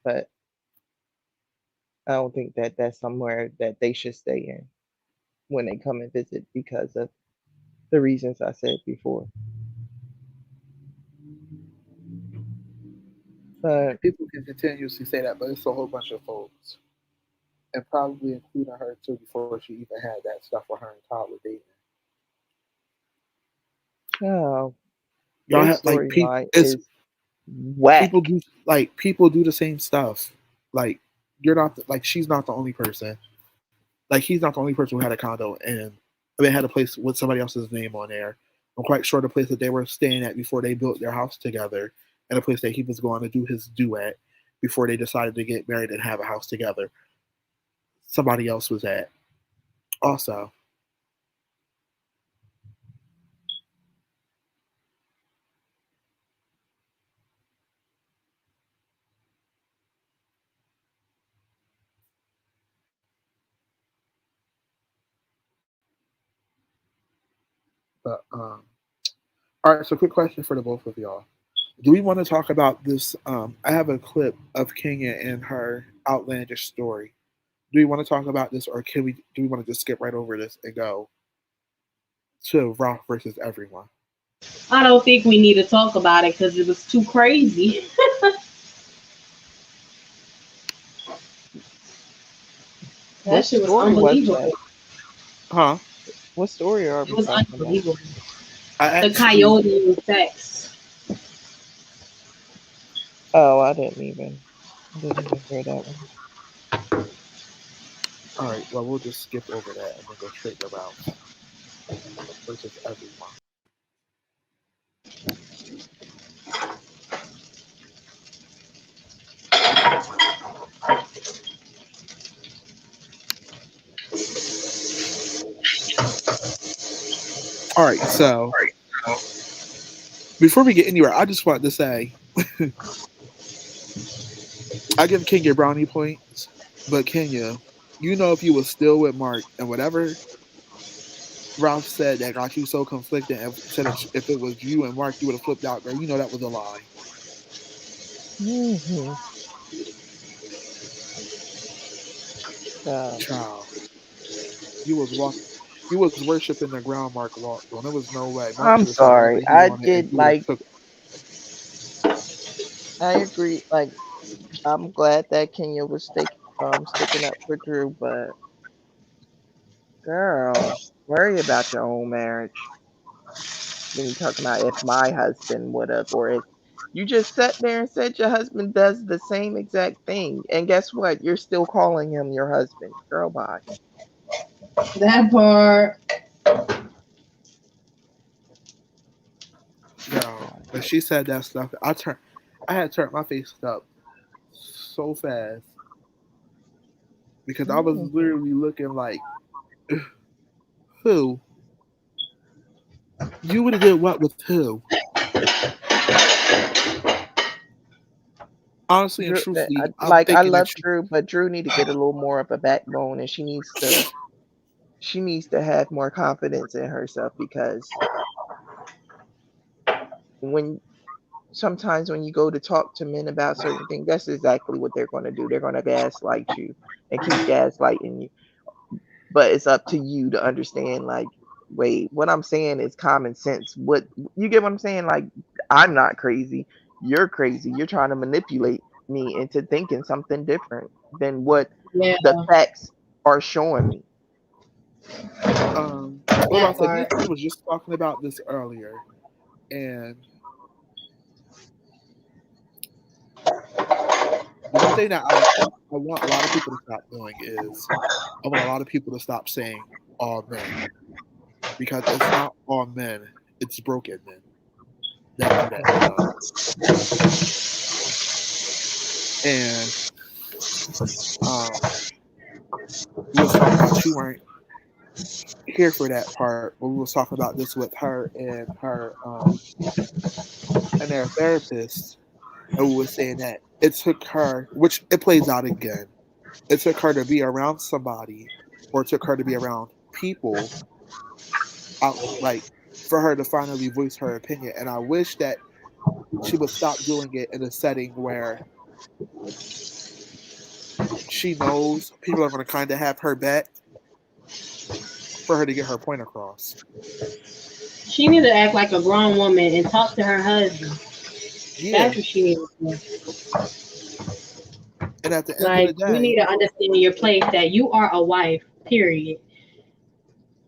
[SPEAKER 3] But I don't think that that's somewhere that they should stay in when they come and visit because of the reasons I said before. But
[SPEAKER 1] People can continuously say that, but it's a whole bunch of folks, and probably including her too, before she even had that stuff with her and Todd was dating.
[SPEAKER 3] oh,
[SPEAKER 1] Y'all
[SPEAKER 3] their
[SPEAKER 1] have like
[SPEAKER 3] storyline
[SPEAKER 1] it's
[SPEAKER 3] is whack.
[SPEAKER 1] people do the same stuff. Like, you're not like, she's not the only person. Like, he's not the only person who had a condo, and I mean had a place with somebody else's name on there. I'm quite sure the place that they were staying at before they built their house together, and a place that he was going to do his duet before they decided to get married and have a house together, somebody else was at also. But all right. So, quick question for the both of y'all: do we want to talk about this? I have a clip of Kenya and her outlandish story. Do we want to talk about this, or can we? Do we want to just skip right over this and go to Ralph versus everyone?
[SPEAKER 2] I don't think we need to talk about it because it was too crazy. That
[SPEAKER 3] What
[SPEAKER 2] shit was
[SPEAKER 3] story was
[SPEAKER 2] unbelievable.
[SPEAKER 3] that?
[SPEAKER 1] Huh?
[SPEAKER 3] What story are
[SPEAKER 2] It
[SPEAKER 3] we
[SPEAKER 2] was
[SPEAKER 3] talking about?
[SPEAKER 2] unbelievable.
[SPEAKER 1] I
[SPEAKER 2] The
[SPEAKER 1] actually.
[SPEAKER 2] coyote sex.
[SPEAKER 3] Oh, I didn't even hear that one.
[SPEAKER 1] All right. Well, we'll just skip over that and then go straight to Ralph versus everyone. All right. So before we get anywhere, I just wanted to say I give Kenya brownie points, but Kenya, you know, if you was still with Mark and whatever Ralph said that got you so conflicted and said that if it was you and Mark, you would have flipped out, girl. You know that was a lie.
[SPEAKER 3] Hmm. Child.
[SPEAKER 1] Child, you was walking, you was worshiping the ground Mark walked on. There was no way. Mark
[SPEAKER 3] I'm
[SPEAKER 1] should have said whatever
[SPEAKER 3] sorry.
[SPEAKER 1] he wanted, and you would have took.
[SPEAKER 3] I agree. Like I'm glad that Kenya was sticking up for Drew, but girl, worry about your own marriage. Then you talking about if my husband would have, or if you just sat there and said your husband does the same exact thing, and guess what? You're still calling him your husband. Girl, bye.
[SPEAKER 2] That part.
[SPEAKER 1] Yo, when she said that stuff, I had turned my face up so fast because I was
[SPEAKER 3] Mhm.
[SPEAKER 1] literally looking like, who? You would have did what with who? Honestly and
[SPEAKER 3] Drew,
[SPEAKER 1] truthfully, I'm
[SPEAKER 3] like I
[SPEAKER 1] thinking
[SPEAKER 3] love
[SPEAKER 1] that you.
[SPEAKER 3] Drew, but Drew need to get a little more of a backbone, and she needs to have more confidence in herself because when sometimes when you go to talk to men about certain things, that's exactly what they're going to do. They're going to gaslight you and keep gaslighting you. But it's up to you to understand, like, wait, what I'm saying is common sense. What you get what I'm saying? Like, I'm not crazy. You're crazy. You're trying to manipulate me into thinking something different than what
[SPEAKER 2] Yeah,
[SPEAKER 3] the facts are showing me.
[SPEAKER 1] What
[SPEAKER 2] that
[SPEAKER 1] about to say? Me and
[SPEAKER 2] part.
[SPEAKER 1] Tina was just talking about this earlier, and the one thing that I want a lot of people to stop doing is I want a lot of people to stop saying all men because it's not all men; it's broken men that do that stuff. And um, we was talking about you weren't here for that part, but we was talking about this with her and their therapist, and we was saying that it took her, which it plays out again. It took her to be around somebody, or it took her to be around people out like for her to finally voice her opinion. And I wish that she would stop doing it in a setting where she knows people are going to kind of have her back for her to get her point across.
[SPEAKER 2] She need to act like a grown woman and talk to her husband.
[SPEAKER 1] Yeah,
[SPEAKER 2] That's what she needs to do.
[SPEAKER 1] and at the end of the
[SPEAKER 2] Like, you need
[SPEAKER 1] day,
[SPEAKER 2] to understand your place that you are a wife, period.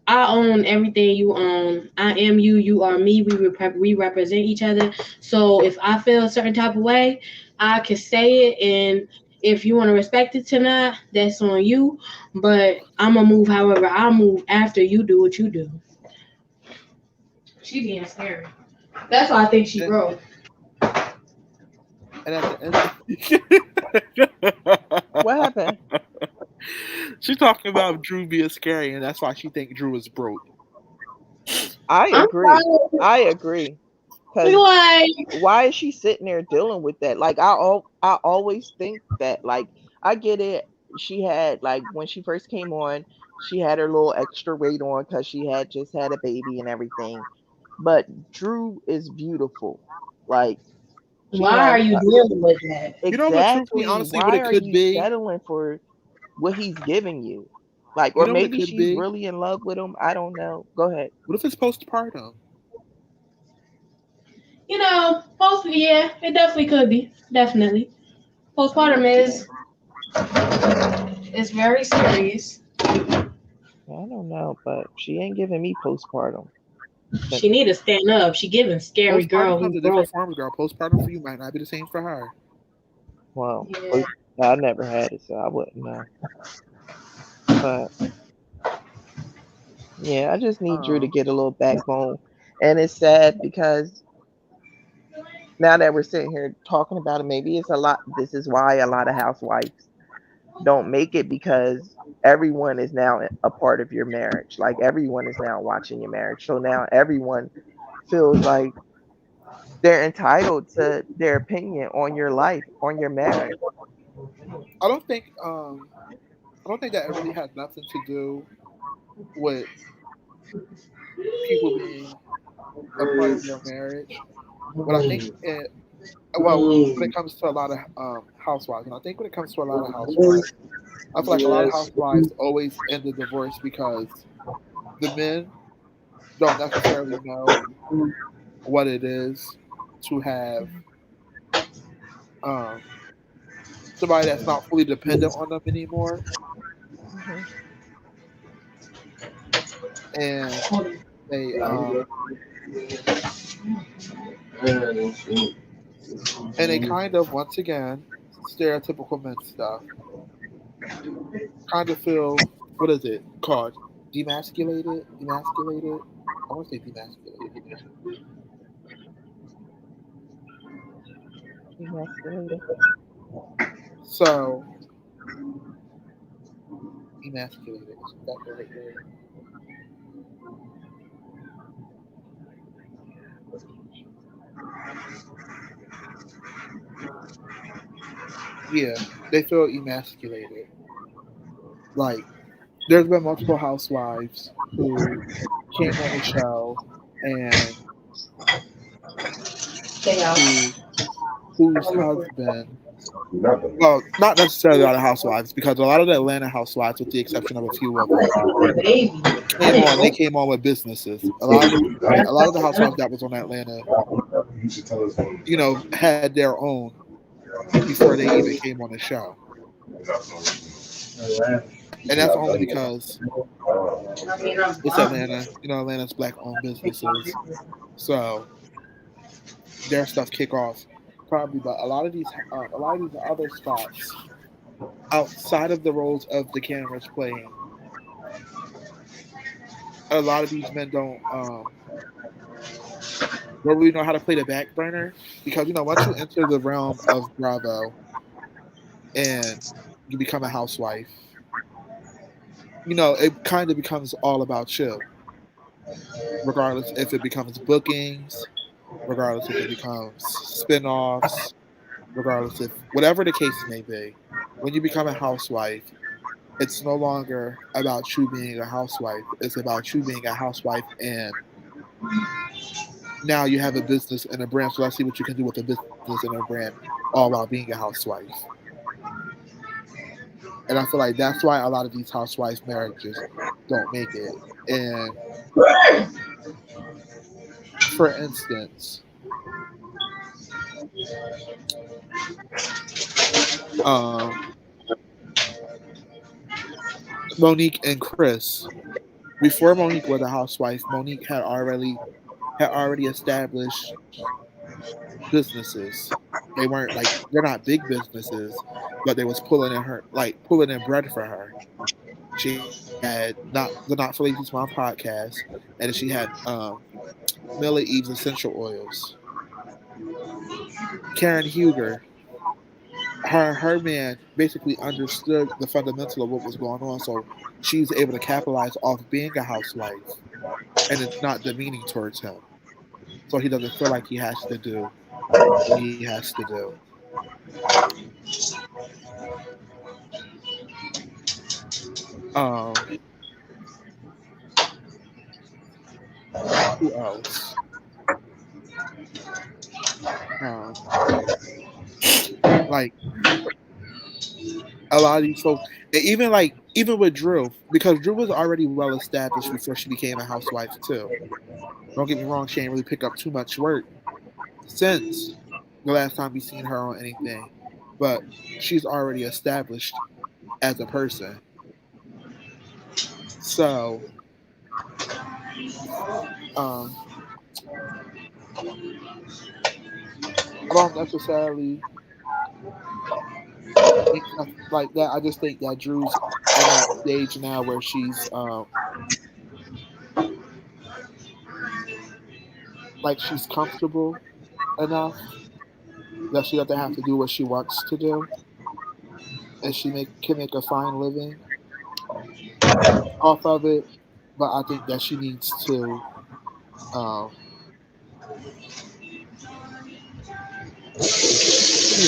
[SPEAKER 2] I own everything you own. I am you. You are me. We represent each other. So if I feel a certain type of way, I can say it. And if you want to respect it or not, that's on you. But I'm gonna move however I move after you do what you do. She being scary. That's why I think she
[SPEAKER 1] and,
[SPEAKER 2] broke.
[SPEAKER 1] and at the end,
[SPEAKER 3] What happened?
[SPEAKER 1] she's talking about Drew being scary, and that's why she think Drew is broke.
[SPEAKER 3] I
[SPEAKER 2] I'm
[SPEAKER 3] agree.
[SPEAKER 2] sorry.
[SPEAKER 3] I agree. Because
[SPEAKER 2] Like,
[SPEAKER 3] why is she sitting there dealing with that? Like I always think that, like, I get it. She had, like, when she first came on, she had her little extra weight on because she had just had a baby and everything. But Drew is beautiful. Like, she
[SPEAKER 2] why
[SPEAKER 3] has
[SPEAKER 2] are you dealing with that?
[SPEAKER 1] You know what, truthfully,
[SPEAKER 3] exactly,
[SPEAKER 1] honestly, what
[SPEAKER 3] why
[SPEAKER 1] it
[SPEAKER 3] are
[SPEAKER 1] could
[SPEAKER 3] you
[SPEAKER 1] be?
[SPEAKER 3] settling for what he's giving you? Like,
[SPEAKER 1] You
[SPEAKER 3] or
[SPEAKER 1] know what it
[SPEAKER 3] maybe
[SPEAKER 1] could
[SPEAKER 3] she's
[SPEAKER 1] be?
[SPEAKER 3] really in love with him. I don't know. Go ahead.
[SPEAKER 1] What if it's postpartum?
[SPEAKER 2] Yeah, it definitely could be. Definitely. Postpartum is very serious.
[SPEAKER 3] I don't know, but she ain't giving me postpartum. But
[SPEAKER 2] She need to stand up. She giving scary
[SPEAKER 1] Postpartum
[SPEAKER 2] girl
[SPEAKER 1] comes
[SPEAKER 2] who
[SPEAKER 1] in
[SPEAKER 2] broke.
[SPEAKER 1] different forms, girl. Postpartum for you might not be the same for her.
[SPEAKER 3] well,
[SPEAKER 2] Yeah.
[SPEAKER 3] I never had it, so I wouldn't know. But yeah, I just need Drew to
[SPEAKER 1] Um,
[SPEAKER 3] get a little backbone. And it's sad because now that we're sitting here talking about it, maybe it's a lot. This is why a lot of housewives don't make it, because everyone is now a part of your marriage. Like, everyone is now watching your marriage. So now everyone feels like they're entitled to their opinion on your life, on your marriage.
[SPEAKER 1] I don't think I don't think that it really has nothing to do with people being a part of your marriage. But I think it when it comes to a lot of housewives, and I think when it comes to a lot of housewives, I feel like a lot of housewives always end the divorce because the men don't necessarily know what it is to have um, somebody that's not fully dependent on them anymore,
[SPEAKER 3] Mhm.
[SPEAKER 1] and they kind of once again stereotypical men stuff. Kind of feel, what is it called? Demasculated? Emasculated? I want to say demasculated.
[SPEAKER 3] Emasculated.
[SPEAKER 1] So emasculated, is that the right word? Yeah, they feel emasculated. Like there's been multiple housewives who came on the show and
[SPEAKER 2] Stay out.
[SPEAKER 1] whose husband, well, not necessarily all the housewives, because a lot of the Atlanta housewives, with the exception of a few of them,
[SPEAKER 2] Baby. I
[SPEAKER 1] came
[SPEAKER 2] didn't
[SPEAKER 1] on.
[SPEAKER 2] know.
[SPEAKER 1] They came on with businesses. A lot of the housewives that was on Atlanta, had their own before they even came on the show, and that's only because
[SPEAKER 2] I mean, I'm
[SPEAKER 1] it's
[SPEAKER 2] fine.
[SPEAKER 1] Atlanta. Atlanta's black-owned businesses, so their stuff kick off probably. But a lot of these other spots outside of the roles of the cameras playing, a lot of these men don't really know how to play the back burner, because once you enter the realm of Bravo and you become a housewife, it kind of becomes all about you, regardless if it becomes bookings, regardless if it becomes spin-offs, regardless if whatever the case may be. When you become a housewife, it's no longer about you being a housewife. It's about you being a housewife, and now you have a business and a brand. So let's see what you can do with a business and a brand, all while being a housewife. And I feel like that's why a lot of these housewives marriages don't make it. And for instance, um, Monique and Chris. Before Monique was a housewife, Monique had already established businesses. They're not big businesses, but they was pulling in bread for her. She had not the Not for Lazy's Mom podcast, and then she had Mila Eve's essential oils. Karen Huger, her man basically understood the fundamental of what was going on, so she was able to capitalize off being a housewife, and it's not demeaning towards him. So he doesn't feel like he has to do what he has to do. Um, who else? Um, like a lot of these folks, and even with Drew, because Drew was already well established before she became a housewife too. Don't get me wrong, she ain't really pick up too much work since the last time we seen her on anything, but she's already established as a person. So um, I don't necessarily think stuff like that. I just think that Drew's in that stage now where she's comfortable enough that she doesn't have to do what she wants to do, and can make a fine living off of it. But I think that um, she needs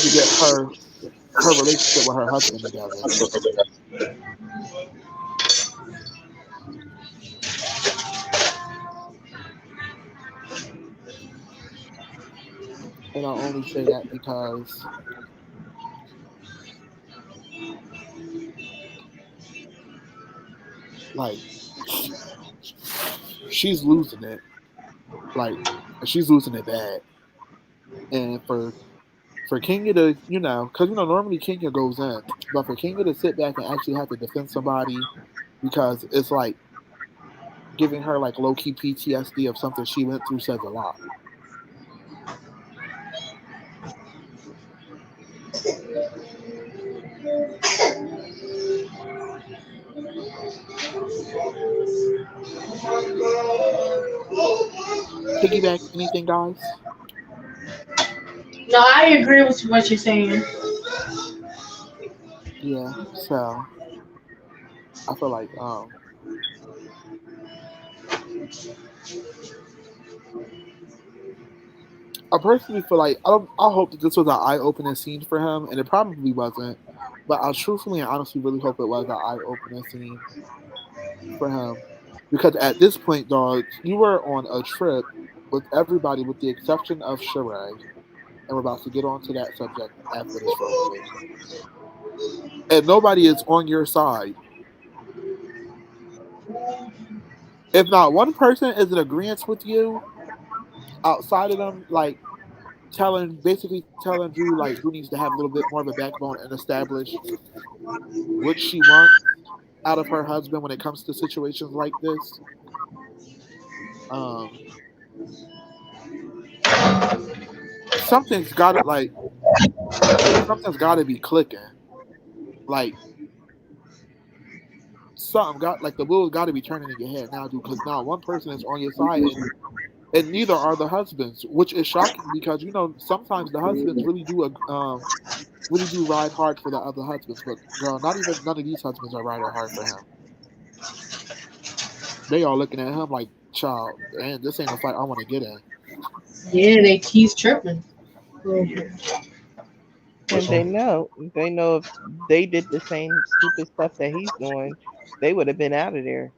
[SPEAKER 1] to get her relationship with her husband together. And I only say that because like she's losing it. Like she's losing it bad. And For Kenya to, because normally Kenya goes in, but for Kenya to sit back and actually have to defend somebody because it's like giving her like low key PTSD of something she went through says a lot. Piggyback anything, guys?
[SPEAKER 2] No, I agree with what you're saying.
[SPEAKER 1] Yeah. So I feel like I personally feel like I hope that this was an eye opening scene for him, and it probably wasn't. But I truthfully and honestly really hope it was an eye opening scene for him, because at this point, dog, you were on a trip with everybody with the exception of Sheree, and we're about to get on to that subject after this real quick. And nobody is on your side. If not one person is in agreement with you, outside of them, like basically telling Drew like Drew needs to have a little bit more of a backbone and establish what she wants out of her husband when it comes to situations like this. Um, something's got to something's got to be clicking. Like something got like the wheels got to be turning in your head now, dude. Because now one person is on your side and neither are the husbands, which is shocking because sometimes the husbands really do ride hard for the other husbands, but girl, not even none of these husbands are riding hard for him. They all looking at him like, child, and this ain't a fight I want to get in.
[SPEAKER 2] Yeah, he's tripping.
[SPEAKER 3] And they know if they did the same stupid stuff that he's doing, they would have been out of there.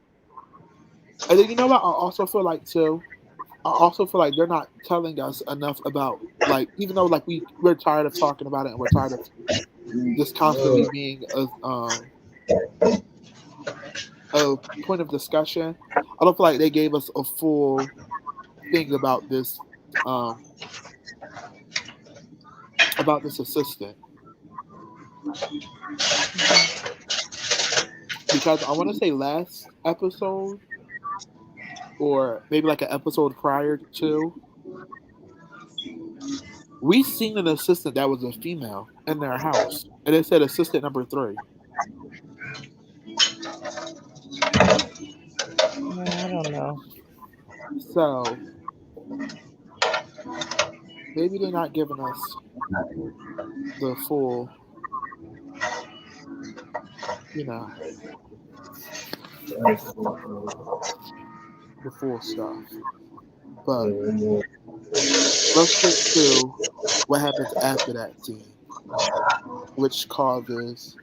[SPEAKER 1] And then you know what? I also feel like too. I also feel like they're not telling us enough about like even though like we're tired of talking about it and we're tired of this constantly being a point of discussion. I don't feel like they gave us a full thing um about this assistant because I want to say last episode or maybe like an episode prior to we seen an assistant that was a female in their house and it said assistant number 3.
[SPEAKER 3] I don't know.
[SPEAKER 1] So maybe they're not giving us the full, you know, the full stuff. But let's get to what happens after that scene, which causes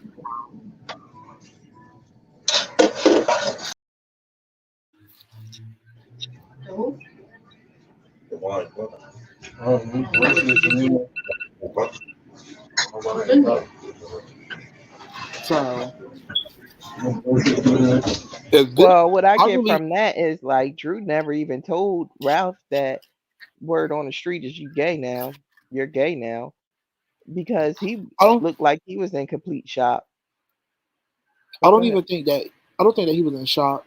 [SPEAKER 1] so if this,
[SPEAKER 3] Well, what I
[SPEAKER 1] I
[SPEAKER 3] get
[SPEAKER 1] really
[SPEAKER 3] from that is like Drew never even told Ralph that word on the street is you gay now. You're gay now because he
[SPEAKER 1] I don't
[SPEAKER 3] looked like he was in complete shock.
[SPEAKER 1] I
[SPEAKER 3] But go
[SPEAKER 1] don't
[SPEAKER 3] ahead.
[SPEAKER 1] even think that I don't think that he was in shock.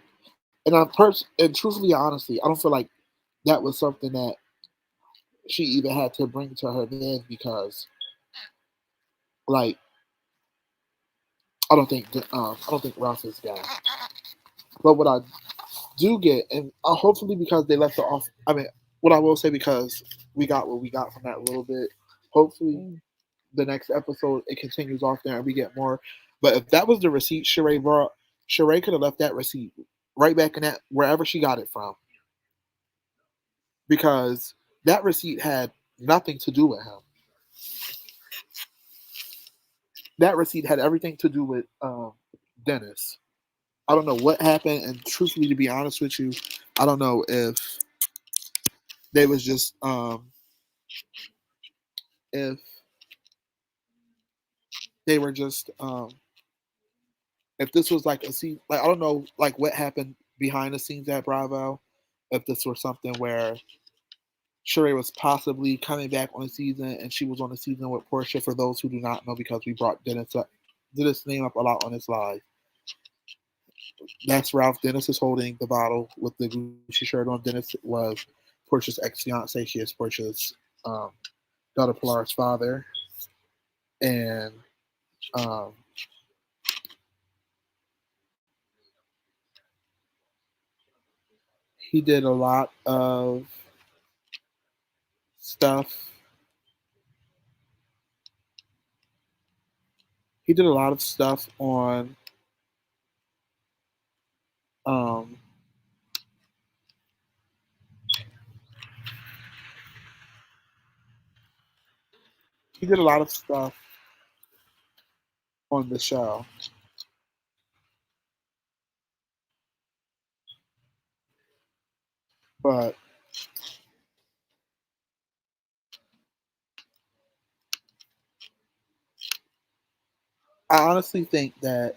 [SPEAKER 1] And truthfully, honestly, I don't feel like that was something that she even had to bring to her man because like I don't think Ralph is gay. But what I do get, and hopefully because they left it off. I mean, what I will say because we got what we got from that a little bit. Hopefully,
[SPEAKER 3] Mm.
[SPEAKER 1] the next episode it continues off there and we get more. But if that was the receipt Sheree brought, Sheree could have left that receipt right back in that wherever she got it from because that receipt had nothing to do with him. That receipt had everything to do with Dennis. I don't know what happened, and truthfully, to be honest with you, I don't know if they was just if they were just if this was like a scene like I don't know like what happened behind the scenes at Bravo, if this was something where Sheree was possibly coming back on the season, and she was on the season with Portia. For those who do not know, because we brought Dennis name up a lot on his live. That's Ralph. Dennis is holding the bottle with the Gucci shirt on. Dennis was Portia's ex-fiance. She is Portia's um, daughter Pilar's father, and um, he did a lot of stuff. He did a lot of stuff on um, he did a lot of stuff on the show. But I honestly think that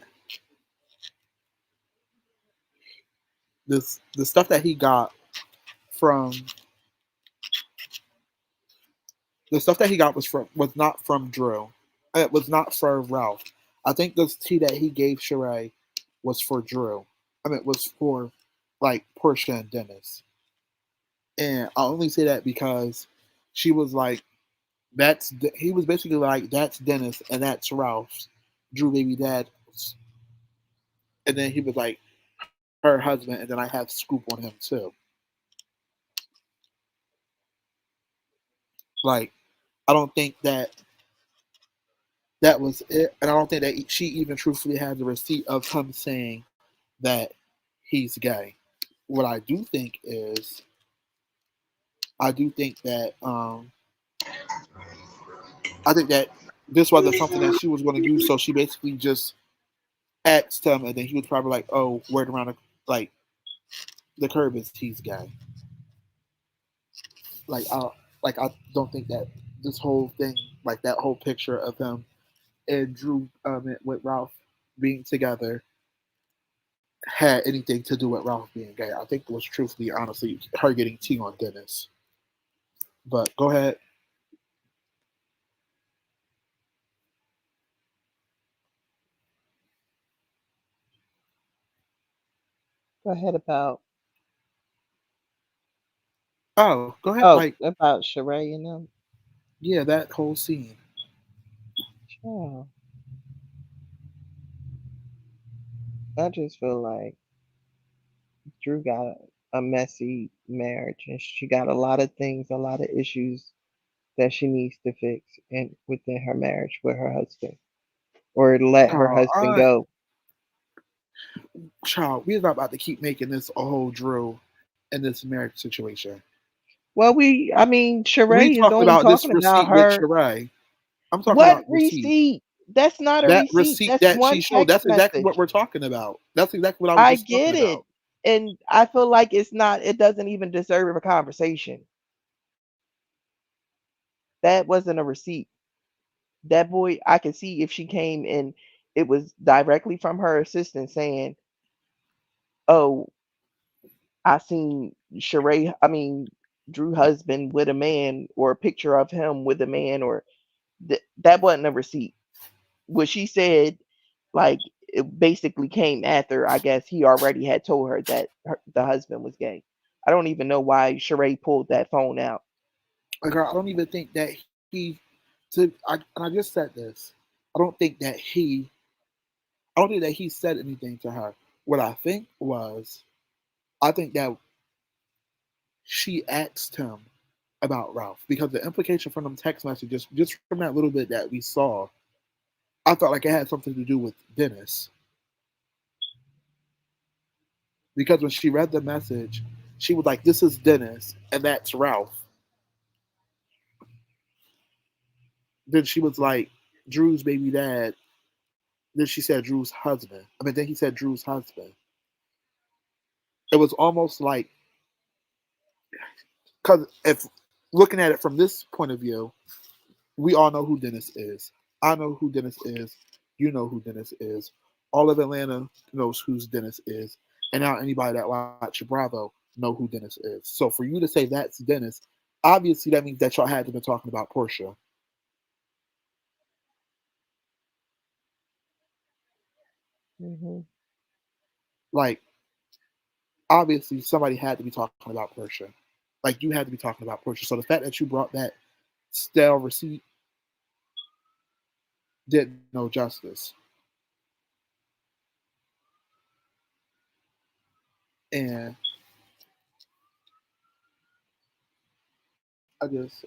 [SPEAKER 1] the stuff that he got from the stuff that he got was not from Drew. It was not for Ralph. I think the tea that he gave Sheree was for Drew. I mean, it was for like Portia and Dennis. And I only say that because she was like, he was basically like, that's Dennis and that's Ralph's Drew baby dad. And then he was like, her husband, and then I have scoop on him too. Like, I don't think that was it, and I don't think that she even truthfully had the receipt of him saying that he's gay. What I do think is, I do think that I think that this wasn't something that she was going to do, so she basically just asked him, and then he was probably like, "Oh, word around the curb is he's gay." Like I don't think that this whole thing, like that whole picture of him and Drew with Ralph being together had anything to do with Ralph being gay. I think it was truthfully, honestly, her getting tea on Dennis. But go ahead.
[SPEAKER 3] Go ahead about
[SPEAKER 1] Oh, go ahead. Like,
[SPEAKER 3] about Sheree and them.
[SPEAKER 1] yeah, that whole scene.
[SPEAKER 3] Sure. I just feel like Drew got a messy marriage, and she got a lot of things, a lot of issues that she needs to fix and within her marriage with her husband, or let her
[SPEAKER 1] Oh,
[SPEAKER 3] husband go.
[SPEAKER 1] child, we're not about to keep making this a whole Drew in this marriage situation.
[SPEAKER 3] Well, I mean,
[SPEAKER 1] We
[SPEAKER 3] Sheree is
[SPEAKER 1] talked
[SPEAKER 3] only
[SPEAKER 1] about this
[SPEAKER 3] talking about
[SPEAKER 1] receipt with
[SPEAKER 3] her.
[SPEAKER 1] Sheree. I'm talking
[SPEAKER 3] What
[SPEAKER 1] about receipt.
[SPEAKER 3] receipt? That's not a
[SPEAKER 1] That
[SPEAKER 3] receipt.
[SPEAKER 1] receipt
[SPEAKER 3] That's
[SPEAKER 1] that she
[SPEAKER 3] one
[SPEAKER 1] showed.
[SPEAKER 3] text
[SPEAKER 1] That's exactly what
[SPEAKER 3] message.
[SPEAKER 1] we're talking about. That's exactly what I was
[SPEAKER 3] I
[SPEAKER 1] just talking
[SPEAKER 3] get it.
[SPEAKER 1] about.
[SPEAKER 3] And I feel like it's not, it doesn't even deserve a conversation. That wasn't a receipt. That boy, I could see if she came and it was directly from her assistant saying, "Oh, I seen Drew husband with a man, or a picture of him with a man," or that wasn't a receipt. What she said, like, it basically came after, I guess, he already had told her that the husband was gay. I don't even know why Sheree pulled that phone out.
[SPEAKER 1] Like, I don't even think that and I just said this. I don't think that I don't think that he said anything to her. What I think was, I think that she asked him about Ralph because the implication from them text messages, just from that little bit that we saw, I felt like it had something to do with Dennis. Because when she read the message, she was like, "This is Dennis, and that's Ralph." Then she was like, "Drew's baby dad." Then she said Drew's husband. I mean, then he said Drew's husband. It was almost like, because if looking at it from this point of view, we all know who Dennis is. I know who Dennis is. You know who Dennis is. All of Atlanta knows who Dennis is. And now anybody that watch Bravo know who Dennis is. So for you to say that's Dennis, obviously that means that y'all had to be talking about Portia.
[SPEAKER 3] Mm-hmm.
[SPEAKER 1] Like, obviously somebody had to be talking about Portia. Like, you had to be talking about Portia. So the fact that you brought that stale receipt did no justice. And I just,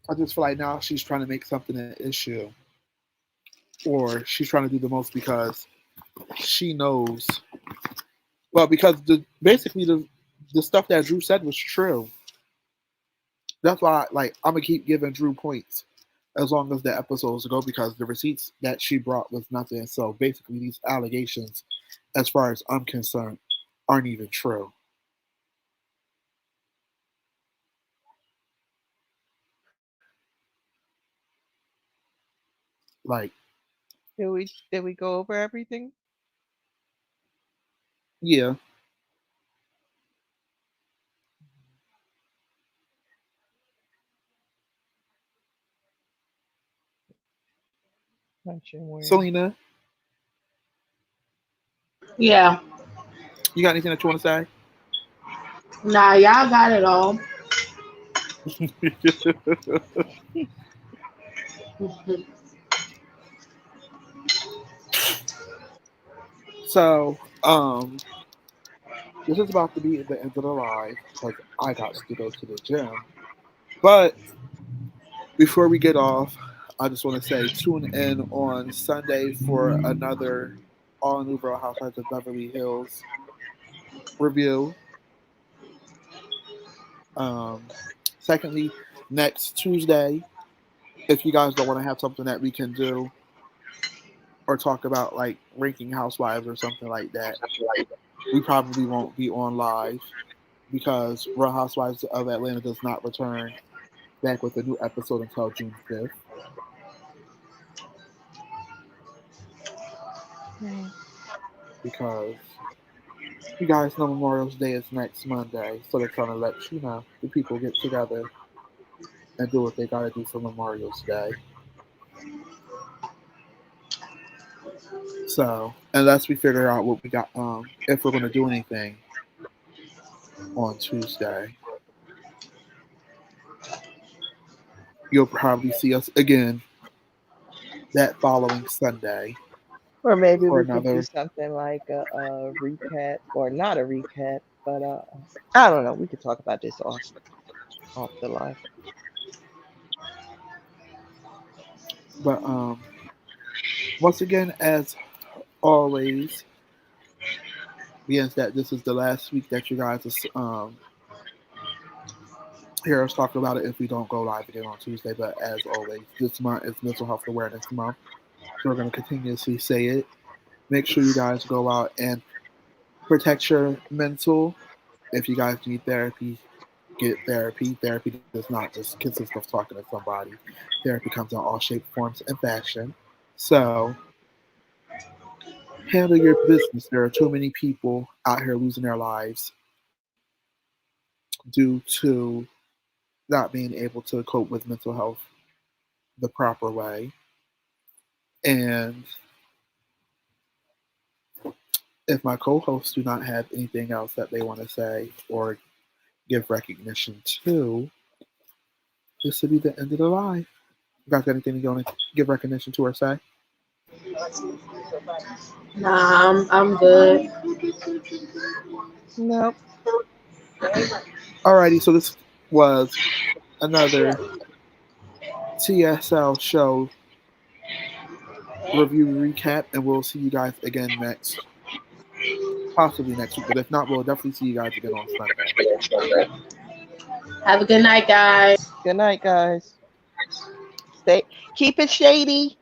[SPEAKER 1] I just feel like now she's trying to make something an issue, or she's trying to do the most because she knows. Well, because basically the stuff that Drew said was true. That's why, like, I'm gonna keep giving Drew points as long as the episodes go because the receipts that she brought was nothing. So basically, these allegations, as far as I'm concerned, aren't even true. Like,
[SPEAKER 3] Did we go over everything?
[SPEAKER 1] yeah,
[SPEAKER 3] Mention where.
[SPEAKER 1] Selena,
[SPEAKER 2] Yeah.
[SPEAKER 1] you got anything that you want to
[SPEAKER 2] Nah, y'all got it all.
[SPEAKER 1] say? So, this is about to be the end of the live because I got to go to the gym. But before we get off, I just want to say tune in on Sunday for another all new Real Housewives of Beverly Hills review. Um, Secondly, next Tuesday, if you guys don't want to have something that we can do or talk about like ranking housewives or something like that, we probably won't be on live because Real Housewives of Atlanta does not return back with a new episode until June 5th.
[SPEAKER 3] Hmm.
[SPEAKER 1] Because you guys know Memorial Day is next Monday, so they're trying to let you know the people get together and do what they gotta do for Memorial Day. So unless we figure out what we got, if we're gonna do anything on Tuesday, you'll probably see us again that following Sunday
[SPEAKER 3] Or maybe
[SPEAKER 1] for
[SPEAKER 3] we could do
[SPEAKER 1] another.
[SPEAKER 3] something like a recap, or not a recap, but I don't know. We could talk about this off the live.
[SPEAKER 1] But once again, as always, being that this is the last week that you guys hear us talk about it if we don't go live again on Tuesday. But as always, this month is Mental Health Awareness Month. So we're going to continuously say it. Make sure you guys go out and protect your mental. If you guys need therapy, get therapy. Therapy does not just consist of talking to somebody. Therapy comes in all shapes, forms, and fashion. So handle your business. There are too many people out here losing their lives due to not being able to cope with mental health the proper way. And if my co-hosts do not have anything else that they want to say or give recognition to, this will be the end of the live. You guys got anything you want to give recognition to or say?
[SPEAKER 2] Nah, I'm good.
[SPEAKER 3] Nope.
[SPEAKER 1] Alrighty, so this was another TSL show review recap, and we'll see you guys again possibly next week. But if not, we'll definitely see you guys again on Sunday.
[SPEAKER 2] Have a good night, guys.
[SPEAKER 3] Good night, guys. Stay. Keep it shady.